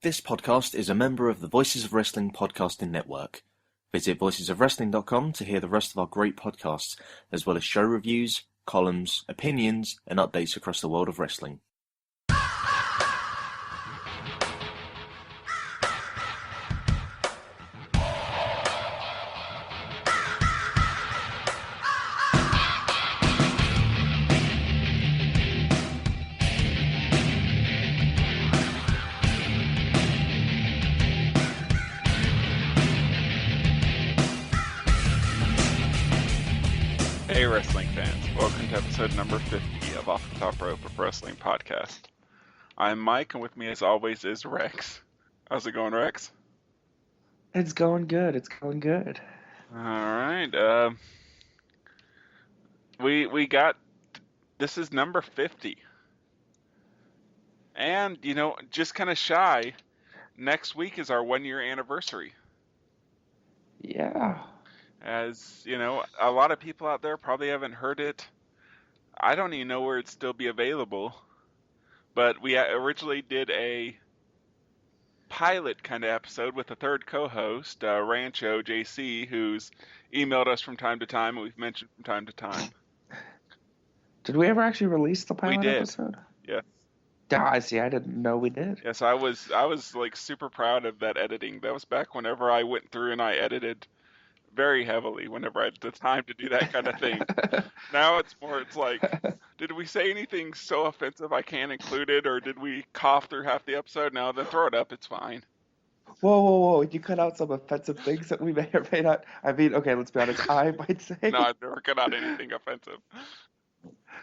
This podcast is a member of the Voices of Wrestling podcasting network. Visit voicesofwrestling.com to hear the rest of our great podcasts, as well as show reviews, columns, opinions, and updates across the world of wrestling. Hey wrestling fans, welcome to episode number 50 of Off the Top Rope, a wrestling podcast. I'm Mike, and with me as always is Rex. How's it going, Rex? It's going good, Alright, we got, this is number 50. And, just kind of shy, next week is our 1 year anniversary. Yeah. As, a lot of people out there probably haven't heard it. I don't even know where it'd still be available. But we originally did a pilot kind of episode with a third co-host, Rancho JC, who's emailed us from time to time, and we've mentioned from time to time. Did we ever actually release the pilot episode? Yeah. I see. I didn't know we did. Yes, I was like super proud of that editing. That was back whenever I went through and I edited very heavily whenever I had the time to do that kind of thing. Now it's like, did we say anything so offensive I can't include it, or did we cough through half the episode? No, then throw it up, it's fine. Whoa. You cut out some offensive things that we may or may not. I mean, okay, let's be honest. I might say. No, I've never cut out anything offensive.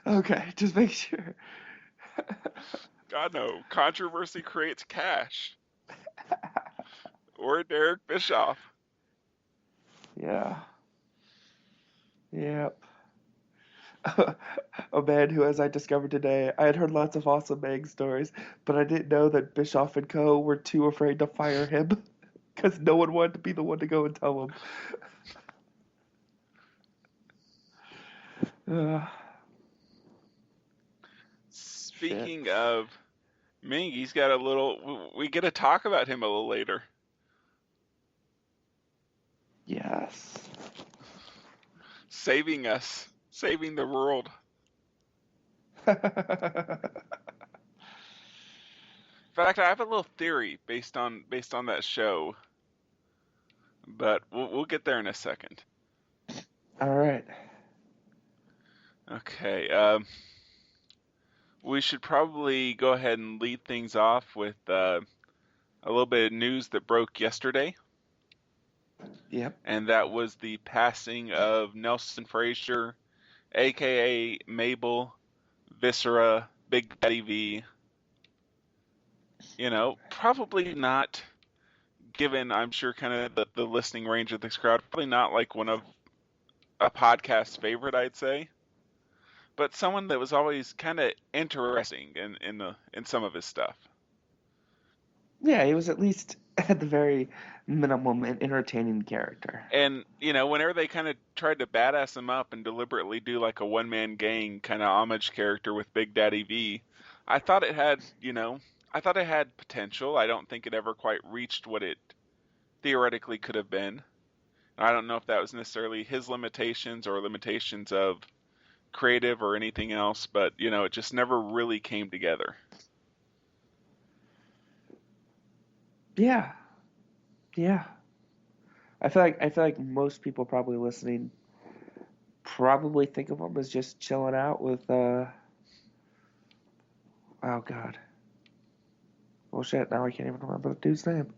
Okay, just make sure. God, no. Controversy creates cash. Or Derek Bischoff. Yeah. Yep. A man who, as I discovered today, I had heard lots of awesome Meg stories, but I didn't know that Bischoff and Co. were too afraid to fire him because no one wanted to be the one to go and tell him. Speaking of Ming, he's got a little... We get to talk about him a little later. Yes. Saving us. Saving the world. In fact, I have a little theory based on that show, but we'll get there in a second. All right. Okay. We should probably go ahead and lead things off with a little bit of news that broke yesterday. Yep. And that was the passing of Nelson Frazier, a.k.a. Mabel, Viscera, Big Daddy V. Probably not, given, I'm sure, kind of the listening range of this crowd, probably not like one of a podcast's favorite, I'd say. But someone that was always kind of interesting in some of his stuff. Yeah, he was at least at the very minimum an entertaining character. And, whenever they kind of tried to badass him up and deliberately do like a one-man gang kind of homage character with Big Daddy V, I thought it had, potential. I don't think it ever quite reached what it theoretically could have been. I don't know if that was necessarily his limitations or limitations of creative or anything else, but, it just never really came together. Yeah. I feel like most people probably listening probably think of him as just chilling out with oh god. Oh shit, now I can't even remember the dude's name.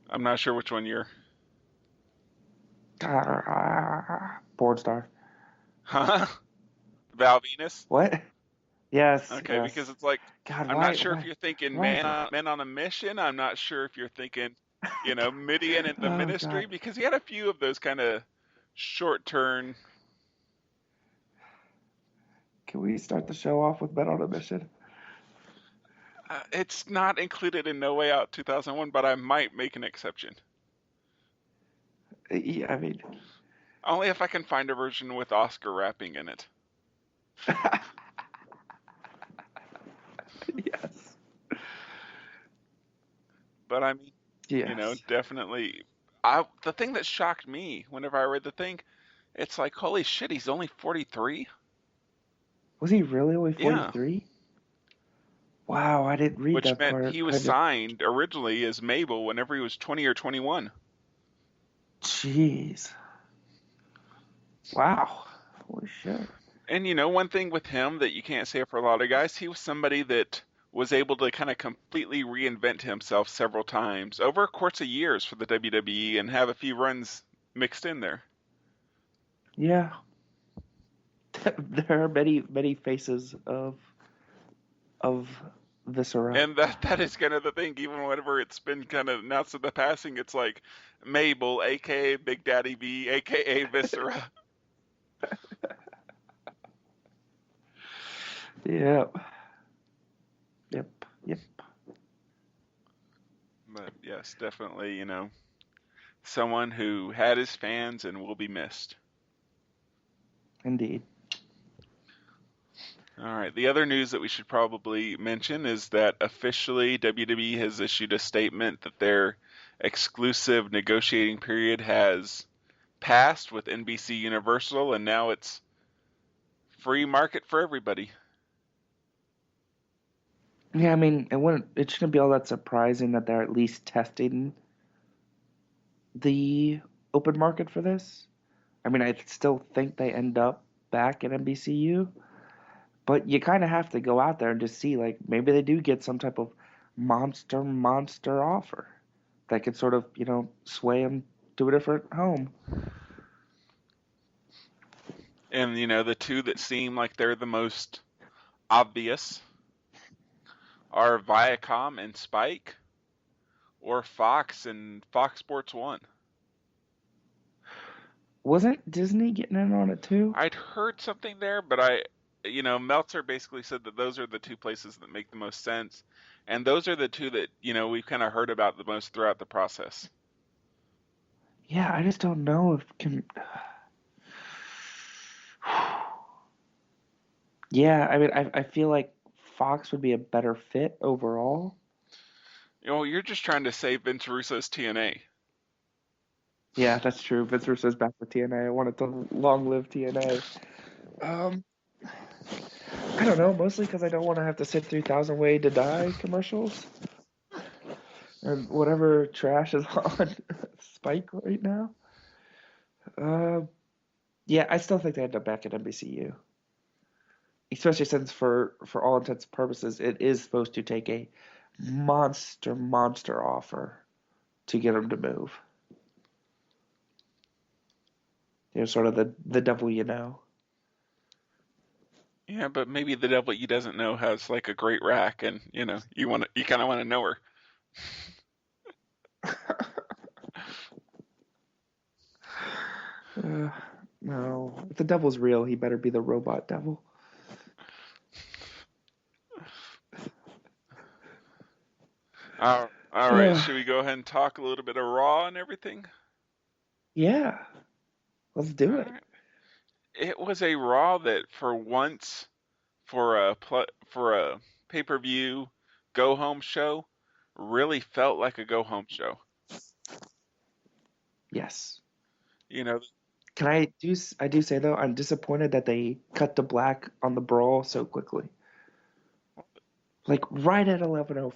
I'm not sure which one you're... Porn star. Huh? Val Venus? What? Yes. Okay, yes. because it's like, God, I'm not sure if you're thinking men on a mission. I'm not sure if you're thinking, Midian in the ministry, God. Because he had a few of those kind of short-term... Can we start the show off with Men on a Mission? It's not included in No Way Out 2001, but I might make an exception. Yeah, I mean... Only if I can find a version with Oscar rapping in it. Yes. But I mean, Yes. definitely. The thing that shocked me whenever I read the thing, it's like, holy shit, he's only 43. Was he really only Yeah, 43? Wow, I didn't read which that meant part. he was signed originally as Mabel whenever he was 20 or 21. Jeez. Wow. Holy shit. And one thing with him that you can't say for a lot of guys, he was somebody that was able to kind of completely reinvent himself several times over a course of years for the WWE and have a few runs mixed in there. Yeah. There are many, many faces of Viscera. And that is kind of the thing, even whenever it's been kind of announced in the passing, it's like Mabel, aka Big Daddy V, aka Viscera. Yep. Yep. Yep. But yes, definitely, someone who had his fans and will be missed. Indeed. All right. The other news that we should probably mention is that officially WWE has issued a statement that their exclusive negotiating period has passed with NBC Universal, and now it's free market for everybody. Yeah, I mean, it shouldn't be all that surprising that they're at least testing the open market for this. I mean, I still think they end up back at NBCU, but you kind of have to go out there and just see, like, maybe they do get some type of monster offer that could sort of, sway them to a different home. And, the two that seem like they're the most obvious are Viacom and Spike, or Fox and Fox Sports 1. Wasn't Disney getting in on it too? I'd heard something there, but Meltzer basically said that those are the two places that make the most sense. And those are the two that, we've kind of heard about the most throughout the process. Yeah, I just don't know if can. Yeah, I mean, I feel like Fox would be a better fit overall. You're just trying to say Vince Russo's TNA. Yeah, that's true. Vince Russo's back with TNA. I wanted to long live TNA. Um, I don't know, mostly because I don't want to have to sit through Thousand Way to Die commercials and whatever trash is on Spike right now. Uh, yeah, I still think they end up back at NBCU, especially since for all intents and purposes, it is supposed to take a monster offer to get them to move. Sort of the devil you know. Yeah, but maybe the devil you doesn't know has like a great rack, and you kind of want to know her. No, if the devil's real, he better be the robot devil. All right, should we go ahead and talk a little bit of Raw and everything? Yeah, let's do All it. right. It was a Raw that, for once, for a pay-per-view go-home show, really felt like a go-home show. Yes. You know, Can I do say though, I'm disappointed that they cut to black on the brawl so quickly. Like right at 11:05.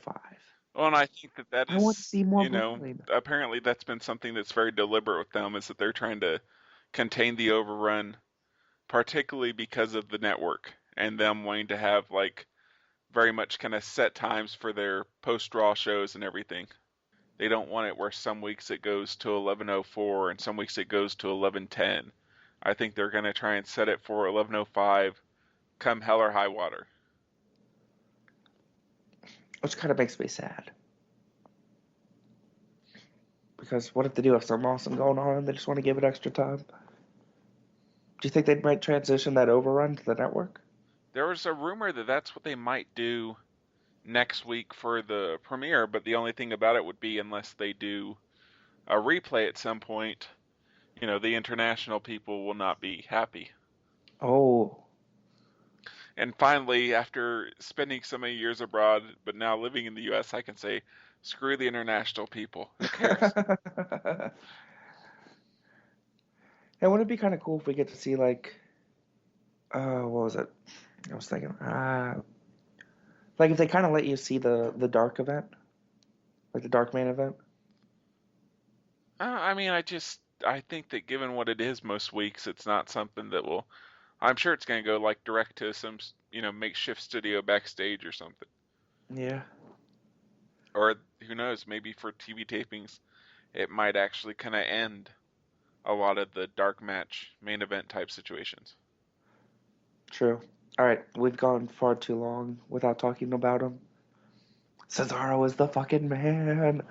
well, and I think that I want to is, see more brawling. apparently that's been something that's very deliberate with them, is that they're trying to contain the overrun, particularly because of the network and them wanting to have like very much kind of set times for their post-draw shows and everything. They don't want it where some weeks it goes to 11:04 and some weeks it goes to 11:10. I think they're going to try and set it for 11:05 come hell or high water. Which kind of makes me sad. Because what if they do have something awesome going on and they just want to give it extra time? Do you think they might transition that overrun to the network? There was a rumor that that's what they might do next week for the premiere, but the only thing about it would be unless they do a replay at some point, the international people will not be happy. Oh. And finally, after spending so many years abroad, but now living in the U.S., I can say Screw the international people. Who cares? And wouldn't it be kind of cool if we get to see like, what was it? I was thinking, like if they kind of let you see the dark event, like the dark main event. I mean, I think that given what it is most weeks, it's not something that will. I'm sure it's going to go like direct to some, makeshift studio backstage or something. Yeah. Or who knows, maybe for TV tapings, it might actually kind of end a lot of the dark match main event type situations. True. All right, we've gone far too long without talking about him. Cesaro is the fucking man.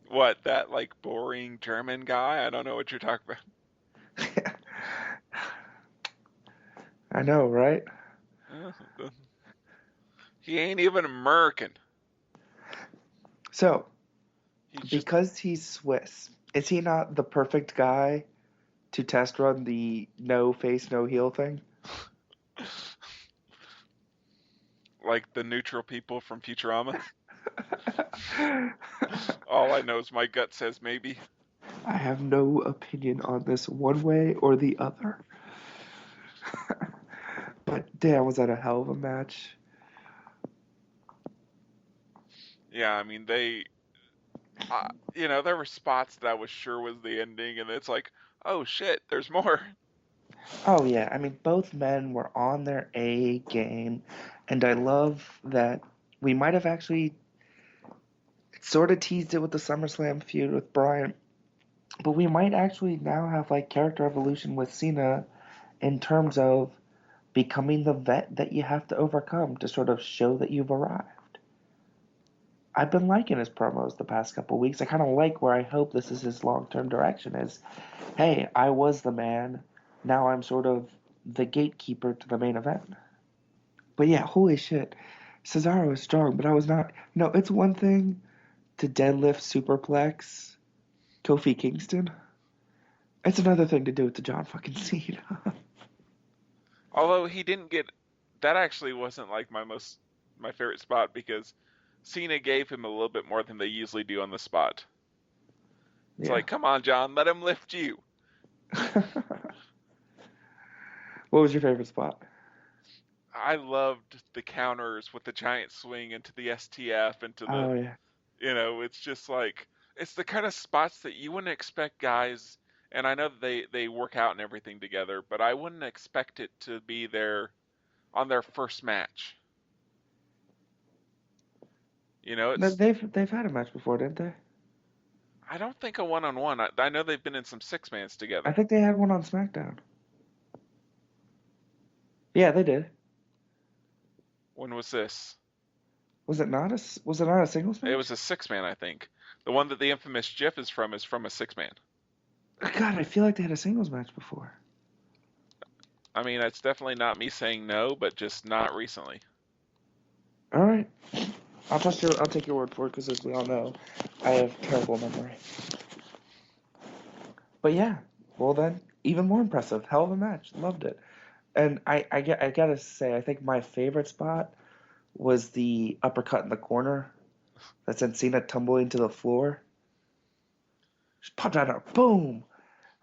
What, that like boring German guy? I don't know what you're talking about. I know, right? He ain't even American. So, He's just because he's Swiss, is he not the perfect guy to test run the no face, no heel thing? like the neutral people from Futurama. All I know is my gut says maybe. I have no opinion on this one way or the other. But damn, was that a hell of a match? Yeah, I mean there were spots that I was sure was the ending, and it's like, oh shit, there's more. Oh yeah, I mean both men were on their A game, and I love that we might have actually sort of teased it with the SummerSlam feud with Bryan, but we might actually now have like character evolution with Cena in terms of becoming the vet that you have to overcome to sort of show that you've arrived. I've been liking his promos the past couple weeks. I kind of like where I hope this is his long-term direction is, hey, I was the man, now I'm sort of the gatekeeper to the main event. But yeah, holy shit. Cesaro is strong, but I was not. No, it's one thing to deadlift superplex Kofi Kingston. It's another thing to do it to John fucking Cena. Although he didn't get that actually wasn't like my favorite spot because Cena gave him a little bit more than they usually do on the spot. It's Yeah. like, come on, John, let him lift you. What was your favorite spot? I loved the counters with the giant swing into the STF into the, Oh yeah. it's just like it's the kind of spots that you wouldn't expect guys. And I know that they work out and everything together, but I wouldn't expect it to be on their first match. No, It's they've had a match before, didn't they? I don't think a one-on-one. I know they've been in some six-mans I together. think they had one on SmackDown. Yeah, they did. When was this? Was it not a singles It match? was a six-man, I think. The one that the infamous GIF is from a six-man. God, I feel like they had a singles match before. I mean, it's definitely not me saying no, but just not recently. All right. I'll take your word for it because, as we all know, I have terrible memory. But yeah, well then, even more impressive. Hell of a match. Loved it. And I gotta say, I think my favorite spot was the uppercut in the corner that sent Cena tumbling to the floor. Just popped out of boom.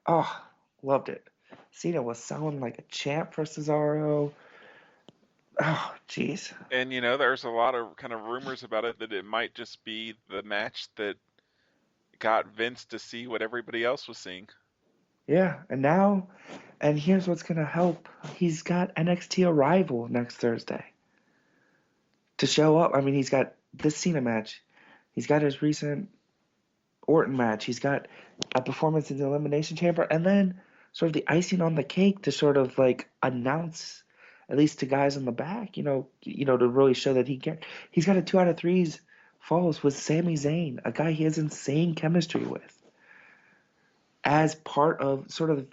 Oh, loved it. Cena was selling like a champ for Cesaro. Oh, jeez. And there's a lot of kind of rumors about it that it might just be the match that got Vince to see what everybody else was seeing. Yeah, and here's what's gonna help. He's got NXT Arrival next Thursday to show up. I mean, he's got this Cena match. He's got his recent Orton match. He's got a performance in the Elimination Chamber, and then sort of the icing on the cake to sort of like announce, at least to guys in the back, to really show that he can. He's got a 2 out of 3s falls with Sami Zayn, a guy he has insane chemistry with, as part of sort of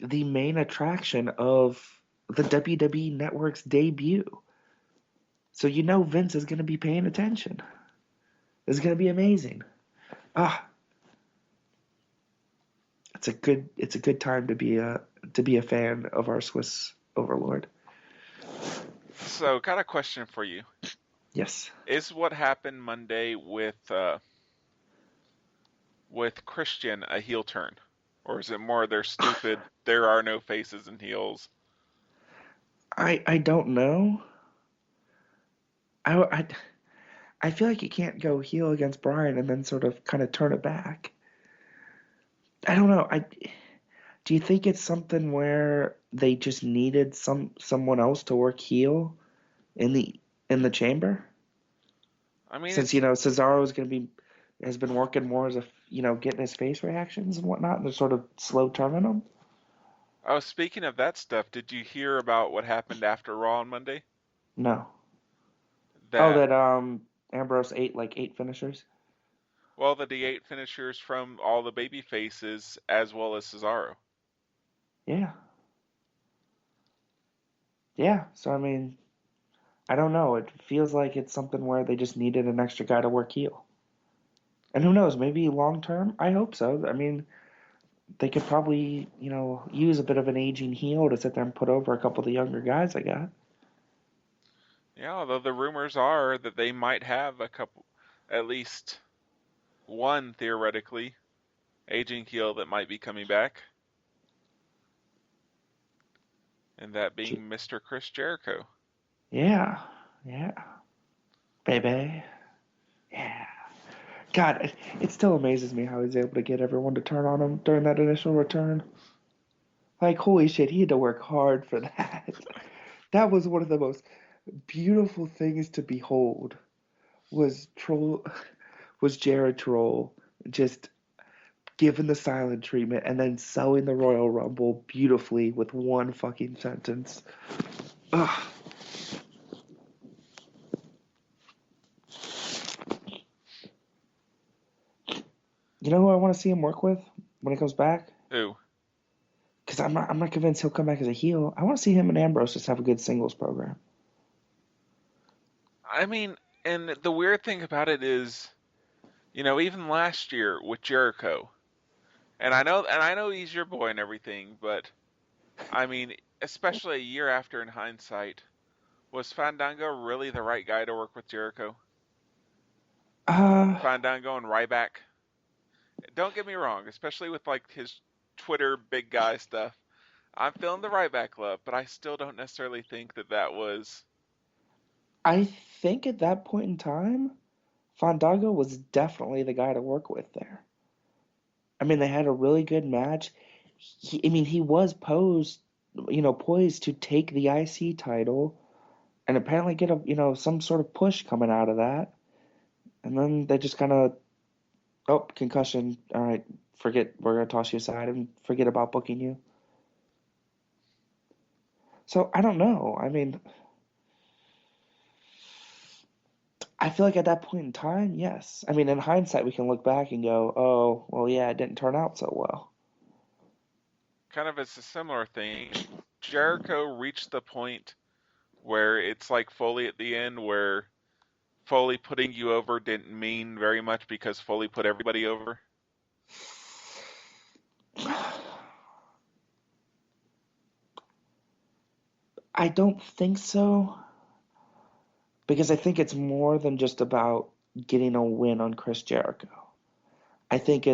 the main attraction of the WWE Network's debut. So Vince is going to be paying attention. It's going to be amazing. Ah, it's a good time to be a fan of our Swiss overlord. So, got a question for you. Yes. Is what happened Monday with Christian a heel turn? Or is it more they're stupid, there are no faces and heels? I don't know. I, I feel like you can't go heel against Bryan and then sort of kind of turn it back. I don't know. Do you think it's something where they just needed someone else to work heel in the chamber? I mean, Since it's Cesaro has been working more as a getting his face reactions and whatnot, and they're sort of slow turning him. oh, speaking of that stuff, did you hear about what happened after Raw on Monday? No. Oh, That that Ambrose ate like 8 finishers. Well, the D8 finishers from all the baby faces as well as Cesaro. Yeah. Yeah. So I mean, I don't know. It feels like it's something where they just needed an extra guy to work heel. And who knows, maybe long term, I hope so. I mean, they could probably, use a bit of an aging heel to sit there and put over a couple of the younger guys I got. Yeah, although the rumors are that they might have a couple, at least one theoretically, aging heel that might be coming back. And that being Mr. Chris Jericho. Yeah. Yeah. Baby. Yeah. God, it still amazes me how he's able to get everyone to turn on him during that initial return. Like, holy shit, he had to work hard for that. That was one of the most beautiful things to behold. Was Jared Troll just given the silent treatment and then selling the Royal Rumble beautifully with one fucking sentence. Ugh. You know who I want to see him work with when he comes back? Who? Because I'm not convinced he'll come back as a heel. I want to see him and Ambrose just have a good singles program. I mean, and the weird thing about it is, even last year with Jericho, and I know he's your boy and everything, but I mean, especially a year after in hindsight, was Fandango really the right guy to work with Jericho? Uh, Fandango and Ryback? Don't get me wrong, especially with like his Twitter big guy stuff. I'm feeling the Ryback love, but I still don't necessarily think that was. I think at that point in time, Fandango was definitely the guy to work with there. I mean, they had a really good match. He was poised to take the IC title and apparently get some sort of push coming out of that. And then they just kind of, oh, concussion. All right, forget. We're gonna toss you aside and forget about booking you. So I don't know. I mean, I feel like at that point in time, yes. I mean, in hindsight, we can look back and go, oh, well, yeah, it didn't turn out so well. Kind of it's a similar thing. Jericho reached the point where it's like Foley at the end, where Foley putting you over didn't mean very much because Foley put everybody over. I don't think so, because I think it's more than just about getting a win on Chris Jericho. I think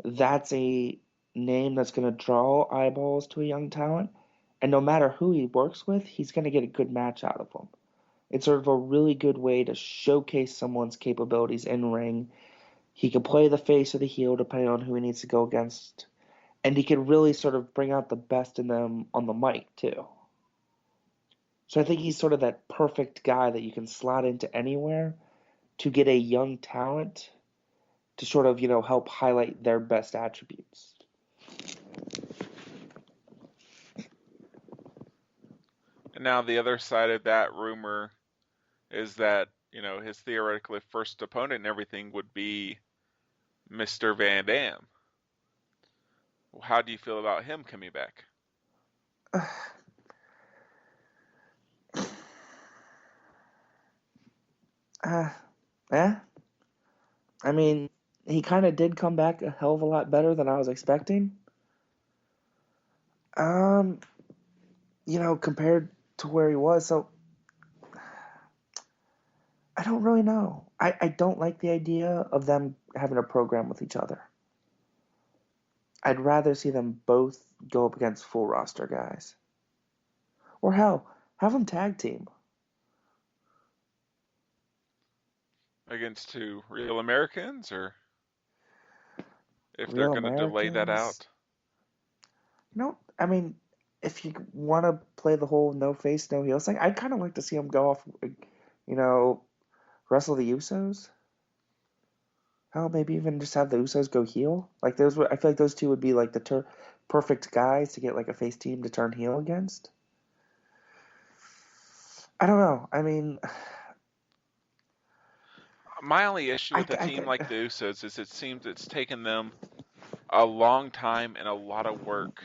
that's a name that's going to draw eyeballs to a young talent, and no matter who he works with, he's going to get a good match out of them. It's sort of a really good way to showcase someone's capabilities in ring. He can play the face or the heel depending on who he needs to go against, and he can really sort of bring out the best in them on the mic too. So I think he's sort of that perfect guy that you can slot into anywhere to get a young talent to sort of, help highlight their best attributes. And now the other side of that rumor is that, his theoretically first opponent and everything would be Mr. Van Dam. How do you feel about him coming back? Yeah. I mean, he kind of did come back a hell of a lot better than I was expecting. Um, compared to where he was. So I don't really know. I don't like the idea of them having a program with each other. I'd rather see them both go up against full roster guys. Or hell, have them tag team. Against two Real Americans, or if they're Real going to delay that Americans. out? No, I mean, if you want to play the whole no face, no heel thing, I'd kind of like to see them go off, wrestle the Usos. Hell, maybe even just have the Usos go heel. Like those, I feel like those two would be like the perfect guys to get like a face team to turn heel against. I don't know. I mean, My only issue with a team like the Usos is it seems it's taken them a long time and a lot of work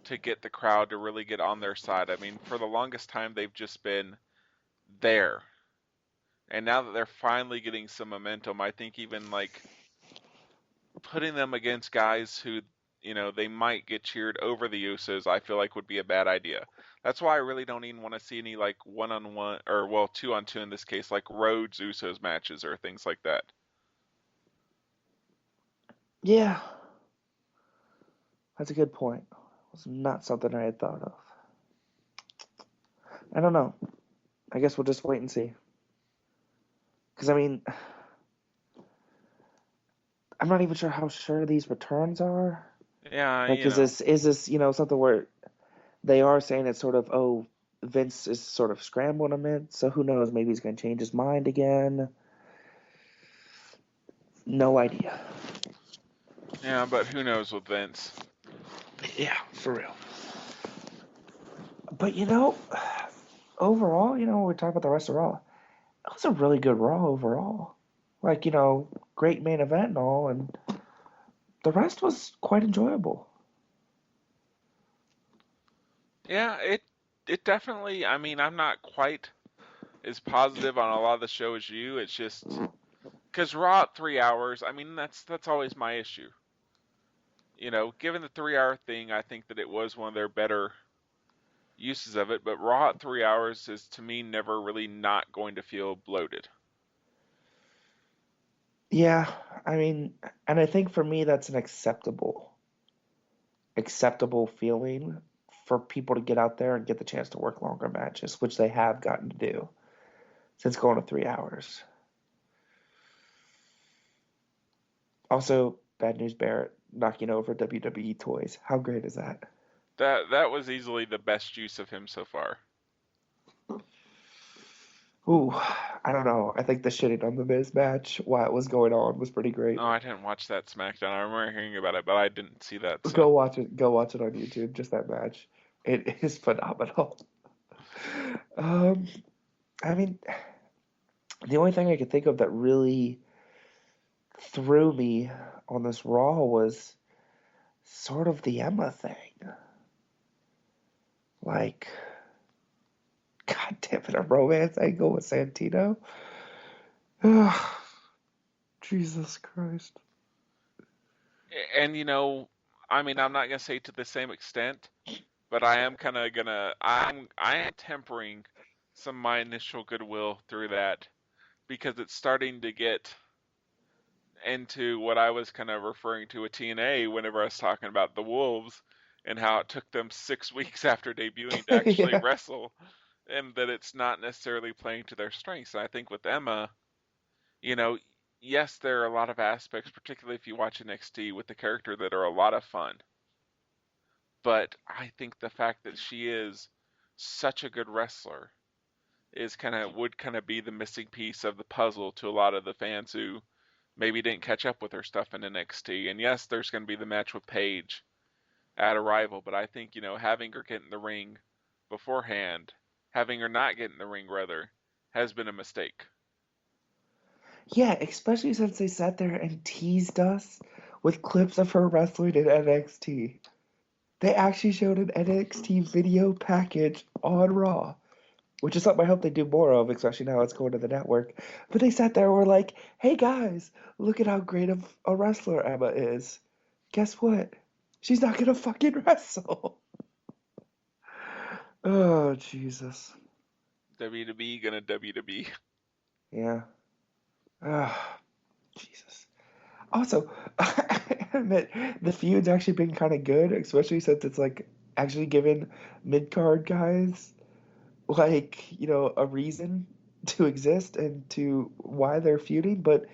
to get the crowd to really get on their side. I mean, for the longest time, they've just been there. And now that they're finally getting some momentum, I think even like putting them against guys who, they might get cheered over the Usos, I feel like would be a bad idea. That's why I really don't even want to see any like one-on-one, or well, two-on-two in this case, like Rhodes Usos matches or things like that. yeah, that's a good point. It's not something I had thought of. I don't know. I guess we'll just wait and see. Because I mean, I'm not even sure how sure these returns are. Yeah, Like, is this something where they are saying it's sort of, oh, Vince is sort of scrambling him in, so who knows? Maybe he's going to change his mind again. No idea. Yeah, but who knows with Vince? Yeah, for real. But overall, when we talk about the rest of Raw, it was a really good Raw overall. Like, great main event and all, and the rest was quite enjoyable. Yeah, it definitely. I mean, I'm not quite as positive on a lot of the show as you. It's just because Raw at 3 hours. I mean, that's always my issue. Given the 3 hour thing, I think that it was one of their better uses of it. But Raw at 3 hours is to me never really not going to feel bloated. Yeah, I mean, and I think for me that's an acceptable feeling for people to get out there and get the chance to work longer matches, which they have gotten to do since going to 3 hours. Also, Bad News Barrett knocking over WWE toys. How great is that? That was easily the best use of him so far. Ooh, I don't know. I think the shitting on the Miz match while it was going on was pretty great. Oh, I didn't watch that SmackDown. I remember hearing about it, but I didn't see that. So Go watch it. Go watch it on YouTube. Just that match. It is phenomenal. Um, I mean, the only thing I could think of that really threw me on this Raw was sort of the Emma thing. Like, God damn it, a romance angle with Santino? Jesus Christ. and I mean, I'm not gonna say to the same extent, but I am kind of gonna. I am tempering some of my initial goodwill through that because it's starting to get into what I was kind of referring to with TNA whenever I was talking about the Wolves and how it took them 6 weeks after debuting to actually Yeah. wrestle, and that it's not necessarily playing to their strengths. And I think with Emma, you know, yes, there are a lot of aspects, particularly if you watch NXT with the character, that are a lot of fun. But I think the fact that she is such a good wrestler is would kind of be the missing piece of the puzzle to a lot of the fans who maybe didn't catch up with her stuff in NXT. And yes, there's going to be the match with Paige at Arrival, but I think, having her get in the ring beforehand, having her not get in the ring rather, has been a mistake. Yeah, especially since they sat there and teased us with clips of her wrestling in NXT. They actually showed an NXT video package on Raw, which is something I hope they do more of, especially now it's going to the network. But they sat there and were like, hey guys, look at how great of a wrestler Emma is. Guess what? She's not gonna fucking wrestle. Oh, Jesus. WWE gonna WWE. Yeah. Jesus. Also, I admit the feud's actually been kind of good, especially since it's like actually given mid-card guys like, a reason to exist and to why they're feuding, but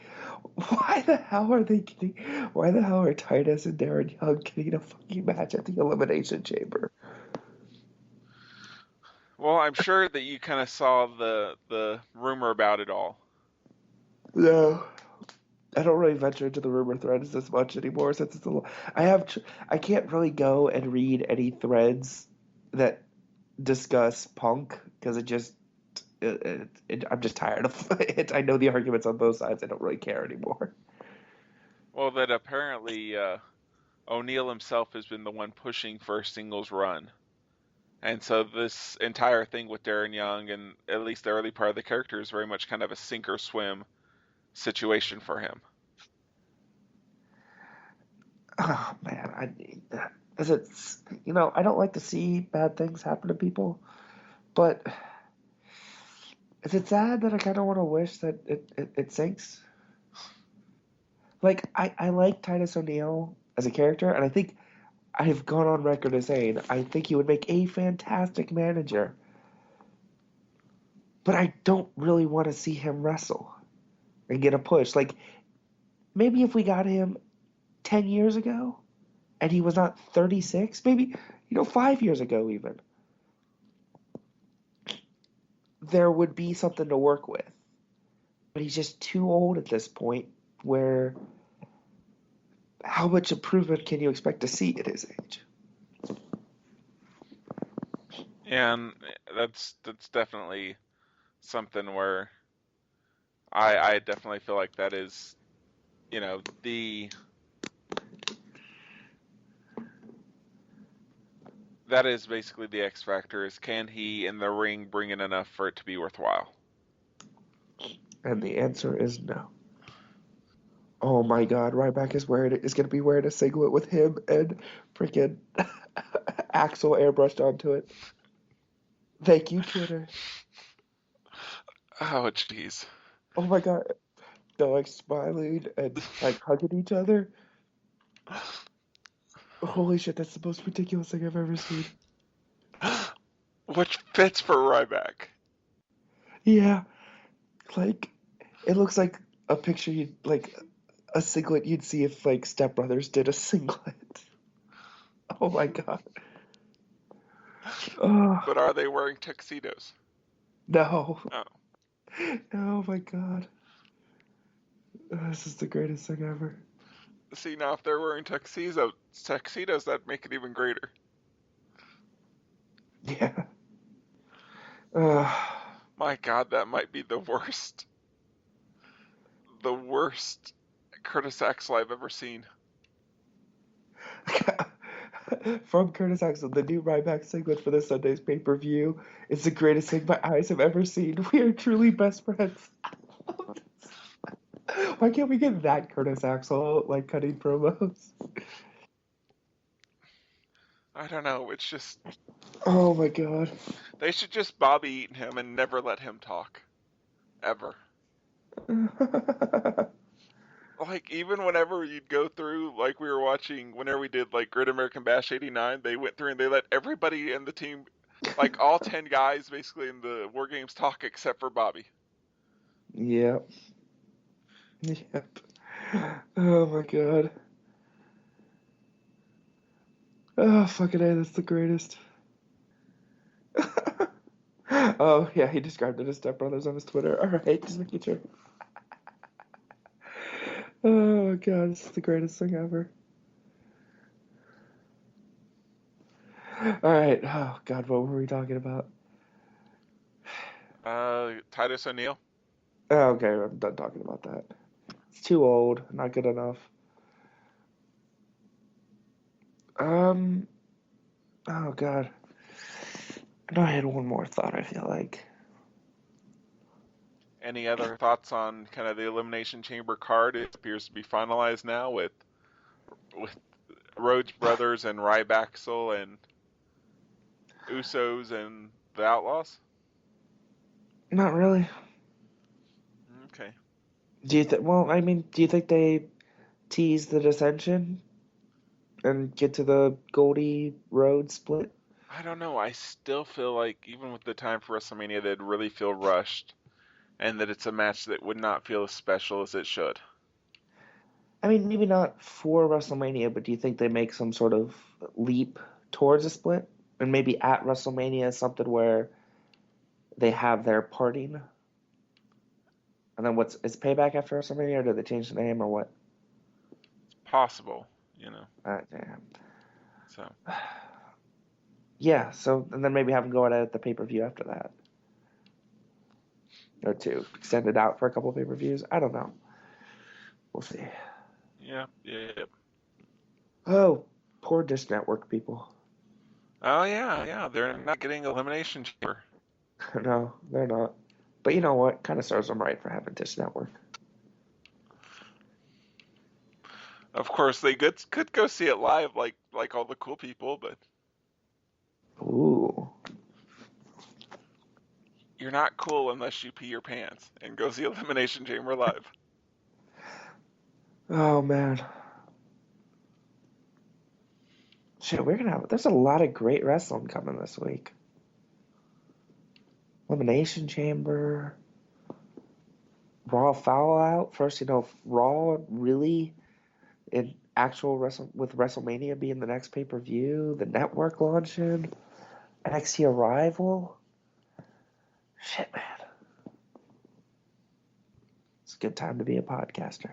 why the hell are Titus and Darren Young getting a fucking match at the Elimination Chamber? Well, I'm sure that you kind of saw the rumor about it all. No. I don't really venture into the rumor threads as much anymore since it's a lot. I can't really go and read any threads that discuss Punk because I'm just tired of it. I know the arguments on both sides. I don't really care anymore. Well, that apparently O'Neil himself has been the one pushing for a singles run. And so this entire thing with Darren Young and at least the early part of the character is very much kind of a sink or swim situation for him. Oh man, I don't like to see bad things happen to people, but is it sad that I kind of want to wish that it sinks? Like I like Titus O'Neil as a character, and I think I've gone on record as saying I think he would make a fantastic manager, but I don't really want to see him wrestle and get a push. Like maybe if we got him 10 years ago and he was not 36, maybe 5 years ago even, there would be something to work with. But he's just too old at this point where how much improvement can you expect to see at his age? And that's definitely something where I definitely feel like that is, that is basically the X factor is can he in the ring bring in enough for it to be worthwhile? And the answer is no. Oh my God, Ryback is going to be wearing a singlet with him and freaking Axel airbrushed onto it. Thank you, Twitter. Oh, jeez. Oh my God, they're like smiling and like hugging each other. Holy shit, that's the most ridiculous thing I've ever seen. Which fits for Ryback. Yeah, like it looks like a picture you'd like a singlet you'd see if like Step Brothers did a singlet. Oh my God. Oh, But are they wearing tuxedos? no. Oh. Oh my God. This is the greatest thing ever. See, now if they're wearing tuxedos, that'd make it even greater. Yeah. Uh, My God, that might be the worst Curtis Axel I've ever seen. From Curtis Axel, the new Ryback segment for this Sunday's pay-per-view is the greatest thing my eyes have ever seen. We are truly best friends. Why can't we get that Curtis Axel like cutting promos? I don't know. It's just Oh my God. they should just Bobby Eaton him and never let him talk, ever. Like even whenever you'd go through, like we were watching, whenever we did like Great American Bash '89, they went through and they let everybody in the team, like all 10 guys basically in the War Games talk except for Bobby. Yep. Yep. Oh my God. Oh, fucking A, that's the greatest. Oh, yeah, he described it as Step Brothers on his Twitter. Alright, just making sure. Oh my God, this is the greatest thing ever. Alright, oh God, what were we talking about? Titus O'Neil. Oh, okay, I'm done talking about that. It's too old, not good enough. Um, oh God. No, I had one more thought, I feel like. Any other thoughts on kind of the Elimination Chamber card? It appears to be finalized now with Rhodes Brothers and Ryback and Usos and the Outlaws. Not really. Do you think? Well, I mean, do you think they tease the dissension and get to the Goldie Road split? I don't know. I still feel like even with the time for WrestleMania, they'd really feel rushed, and that it's a match that would not feel as special as it should. I mean, maybe not for WrestleMania, but do you think they make some sort of leap towards a split? And maybe at WrestleMania, something where they have their parting? And then is Payback after WrestleMania, or did they change the name, or what? Possible, you know. Damn. So Yeah, so, and then maybe have them go at the pay-per-view after that. Or to extend it out for a couple of pay-per-views. I don't know. We'll see. yeah. Oh, poor Dish Network people. Oh yeah. They're not getting Elimination Chamber. No, they're not. But you know what? Kind of serves them right for having Dish Network. Of course, they could go see it live, like all the cool people, but Ooh. you're not cool unless you pee your pants and go see Elimination Chamber live. Oh, man. Shit, there's a lot of great wrestling coming this week. Elimination Chamber, Raw Fallout. First, Raw really in actual with WrestleMania being the next pay-per-view, the network launching, NXT Arrival. Shit, man. It's a good time to be a podcaster.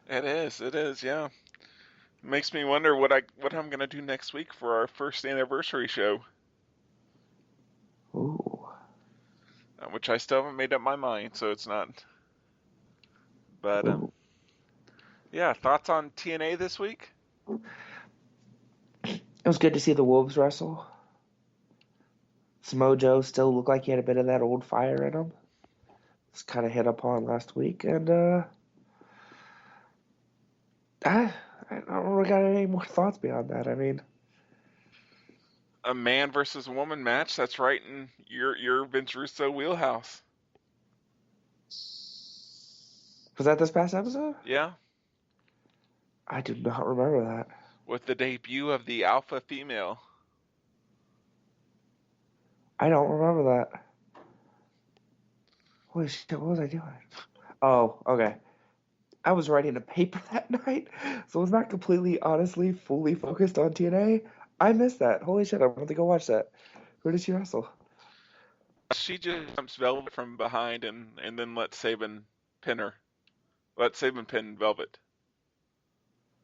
It is, yeah. It makes me wonder what I'm gonna do next week for our first anniversary show, Ooh. which I still haven't made up my mind, so it's not. But Ooh. yeah. Thoughts on TNA this week? It was good to see the Wolves wrestle. Samoa Joe still looked like he had a bit of that old fire in him. It's kind of hit upon last week, and I don't really got any more thoughts beyond that. I mean, A man versus woman match. That's right in your Vince Russo wheelhouse. was that this past episode? Yeah, I do not remember that. with the debut of the alpha female. I don't remember that. Holy shit, what was I doing? Oh, okay. I was writing a paper that night, so I was not completely, honestly, fully focused on TNA. I missed that. Holy shit, I'm going to go watch that. Who did she wrestle? She just jumps Velvet from behind and then lets Saban pin her. Let Saban pin Velvet.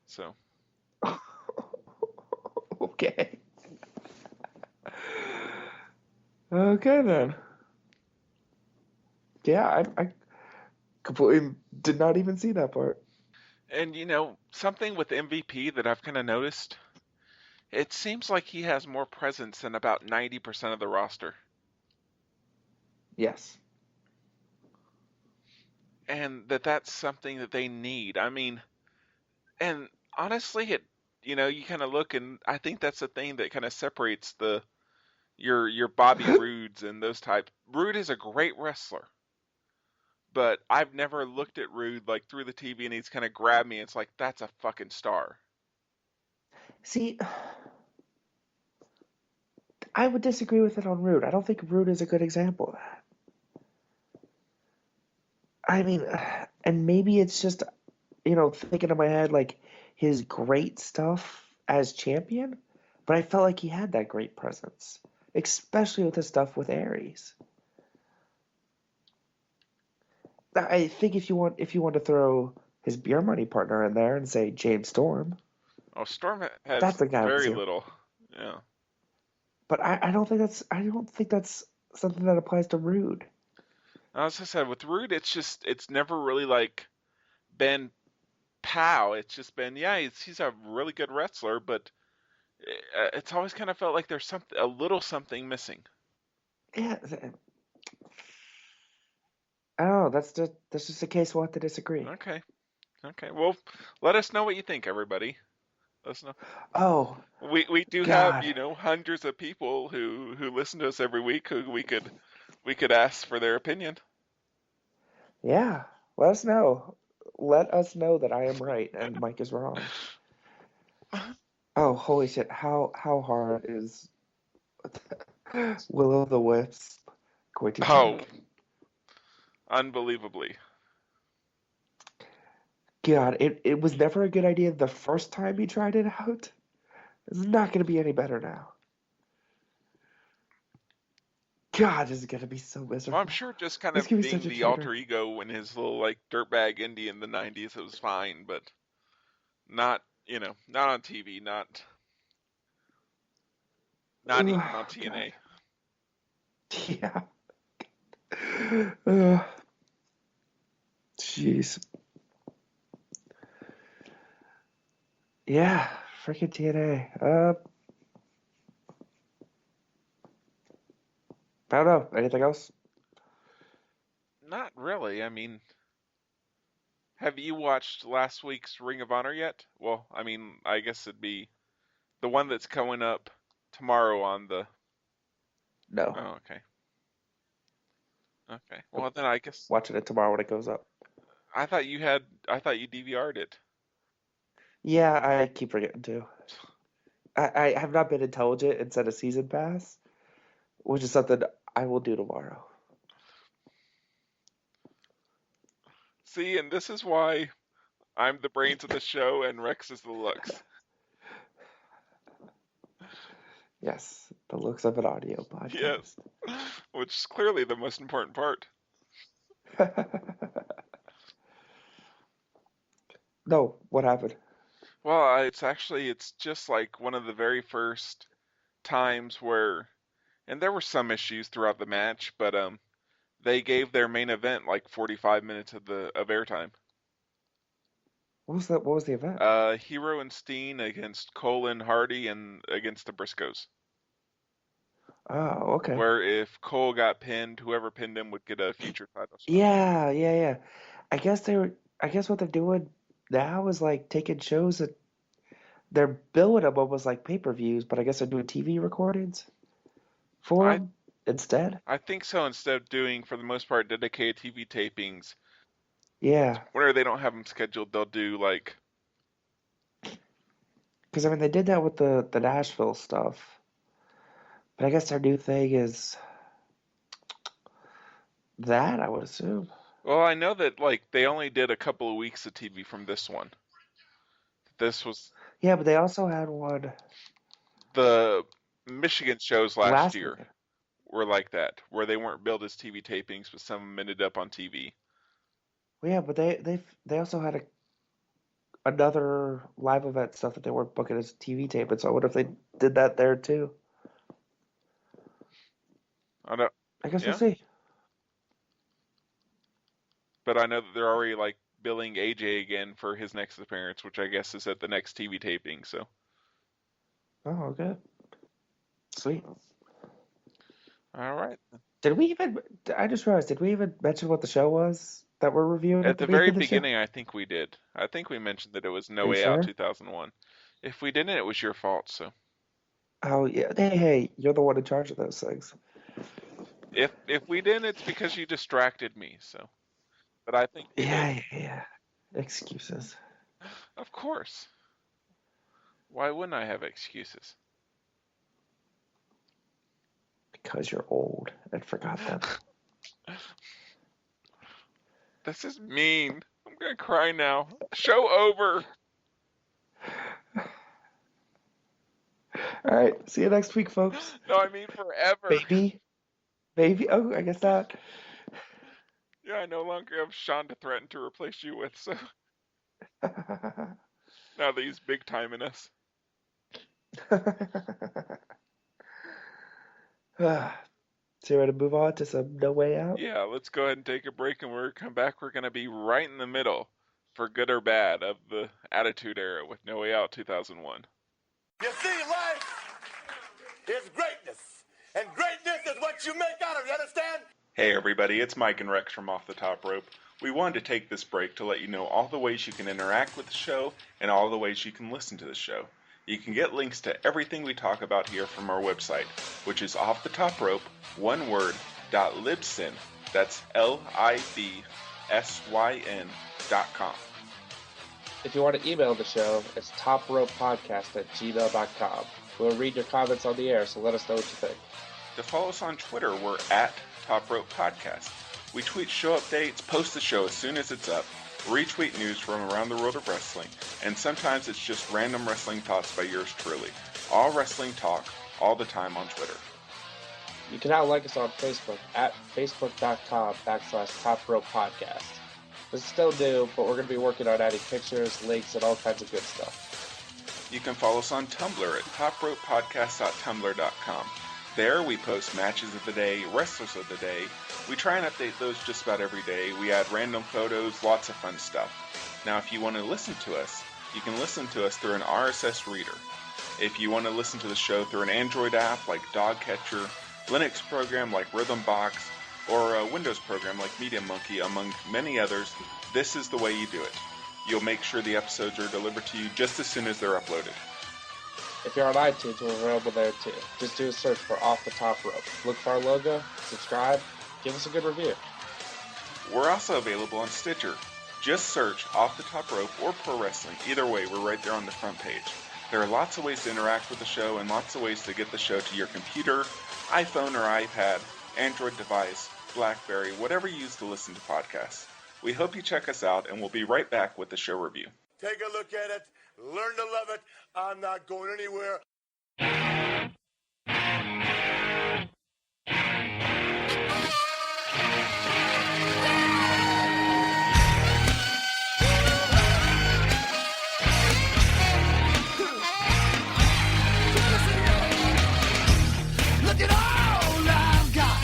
So Okay. Okay, then. Yeah, I completely did not even see that part. and something with MVP that I've kind of noticed. It seems like he has more presence than about 90% of the roster. Yes. And that's something that they need. I mean, and honestly, you kind of look, and I think that's the thing that kind of separates your Bobby Roodes and those type. Rude is a great wrestler, but I've never looked at Rude like through the TV and he's kind of grabbed me. It's like that's a fucking star. See, I would disagree with it on Rude. I don't think Rude is a good example of that. I mean, and maybe it's just, thinking in my head like his great stuff as champion, but I felt like he had that great presence, especially with his stuff with Aries. I think if you want to throw his beer money partner in there and say James Storm, Oh, Storm has that's the guy with very zero. little. Yeah. But I don't think that's something that applies to Rude. As I said, with Rude, it's never really like been pow. It's just been, yeah, he's a really good wrestler, but it's always kind of felt like there's a little something missing. Yeah, I don't know. That's just a case we'll have to disagree. Okay. Okay. Well, let us know what you think, everybody. Let us know. Oh We do have, God, hundreds of people who listen to us every week who we could ask for their opinion. Yeah, let us know. Let us know that I am right and Mike is wrong. Oh, holy shit! How hard is Will o' the Wisp going to Oh, take? unbelievably. God, it was never a good idea the first time he tried it out. It's not going to be any better now. God, this is going to be so Well, I'm miserable. sure just kind This of could be such being a the trainer. alter ego in his little like dirtbag indie in the '90s, it was fine, but not, not on TV, not Ugh, even on God. TNA. Yeah. Ugh, jeez. Yeah, freaking TNA. I don't know. Anything else? Not really. I mean, have you watched last week's Ring of Honor yet? Well, I mean, I guess it'd be the one that's coming up tomorrow on the. No. Oh, okay. Okay. I'm Well, then I guess watching it tomorrow when it goes up. I thought you DVR'd it. Yeah, I keep forgetting to. I have not been intelligent and set a season pass, which is something I will do tomorrow. See, and this is why I'm the brains of the show and Rex is the looks. Yes, the looks of an audio Yes. podcast. Which is clearly the most important part. No, what happened? Well, it's just like one of the very first times where, and there were some issues throughout the match, but they gave their main event like 45 minutes of airtime. What was the event? Hero and Steen against Cole and Hardy and against the Briscoes. Oh, okay. Where if Cole got pinned, whoever pinned him would get a future title shot. Yeah. I guess what they're doing now is like taking shows that they're billing them almost like pay-per-views, but I guess they're doing TV recordings for I them instead. I think so. Instead of doing, for the most part, dedicated TV tapings, Yeah, whenever they don't have them scheduled, they'll do like. because I mean they did that with the Nashville stuff, but I guess their new thing is that I would assume. Well, I know that like they only did a couple of weeks of TV from this one. This was Yeah, but they also had one the Michigan shows last last year weekend. were like that, where they weren't billed as TV tapings, but some of them ended up on TV. Well, yeah, but they also had another live event stuff that they weren't booking as TV tape, and so what if they did that there too? I don't, I guess we'll yeah, see. but I know that they're already like billing AJ again for his next appearance, which I guess is at the next TV taping. So, Oh, okay. Sweet. all right. Did we even, I just realized, did we even mention what the show was that we're reviewing At at the the beginning very of the show? beginning, I think we did. I think we mentioned that it was No Are you Way Out sure? 2001. If we didn't, it was your fault. So, Oh, yeah. Hey, you're the one in charge of those things. if we didn't, it's because you distracted me. So, but I think we did. Yeah. Excuses. Of course. Why wouldn't I have excuses? Because you're old and forgot them. This is mean. I'm gonna cry now. Show over. All right. See you next week, folks. No, I mean forever. Baby. Baby. Oh, I guess not. Yeah, I no longer have Sean to threaten to replace you with, so now that he's big timing us. So you ready to move on to some No Way Out? Yeah, let's go ahead and take a break, and when we come back, we're gonna be right in the middle, for good or bad, of the Attitude Era with No Way Out 2001. You see, life is greatness, and greatness is what you make out of it, you understand? Hey everybody, it's Mike and Rex from Off the Top Rope. We wanted to take this break to let you know all the ways you can interact with the show and all the ways you can listen to the show. You can get links to everything we talk about here from our website, which is offthetoprope, one word, .libsyn, that's LIB If you want to email the show, it's topropepodcast@gmail.com. We'll read your comments on the air, so let us know what you think. To follow us on Twitter, we're at Top Rope Podcast. We tweet show updates, post the show as soon as it's up, retweet news from around the world of wrestling, and sometimes it's just random wrestling thoughts by yours truly. All wrestling talk, all the time on Twitter. You can now like us on Facebook at facebook.com/Top Rope Podcast. This is still new, but we're going to be working on adding pictures, links, and all kinds of good stuff. You can follow us on Tumblr at topropepodcast.tumblr.com. There we post matches of the day, wrestlers of the day. We try and update those just about every day. We add random photos, lots of fun stuff. Now if you want to listen to us, you can listen to us through an RSS reader. If you want to listen to the show through an Android app like Dogcatcher, Linux program like Rhythmbox, or a Windows program like Media Monkey, among many others, this is the way you do it. You'll make sure the episodes are delivered to you just as soon as they're uploaded. If you're on iTunes, we're available there too. Just do a search for Off the Top Rope. Look for our logo, subscribe, give us a good review. We're also available on Stitcher. Just search Off the Top Rope or Pro Wrestling. Either way, we're right there on the front page. There are lots of ways to interact with the show and lots of ways to get the show to your computer, iPhone or iPad, Android device, BlackBerry, whatever you use to listen to podcasts. We hope you check us out, and we'll be right back with the show review. Take a look at it. Learn to love it. I'm not going anywhere. Look at all I've got.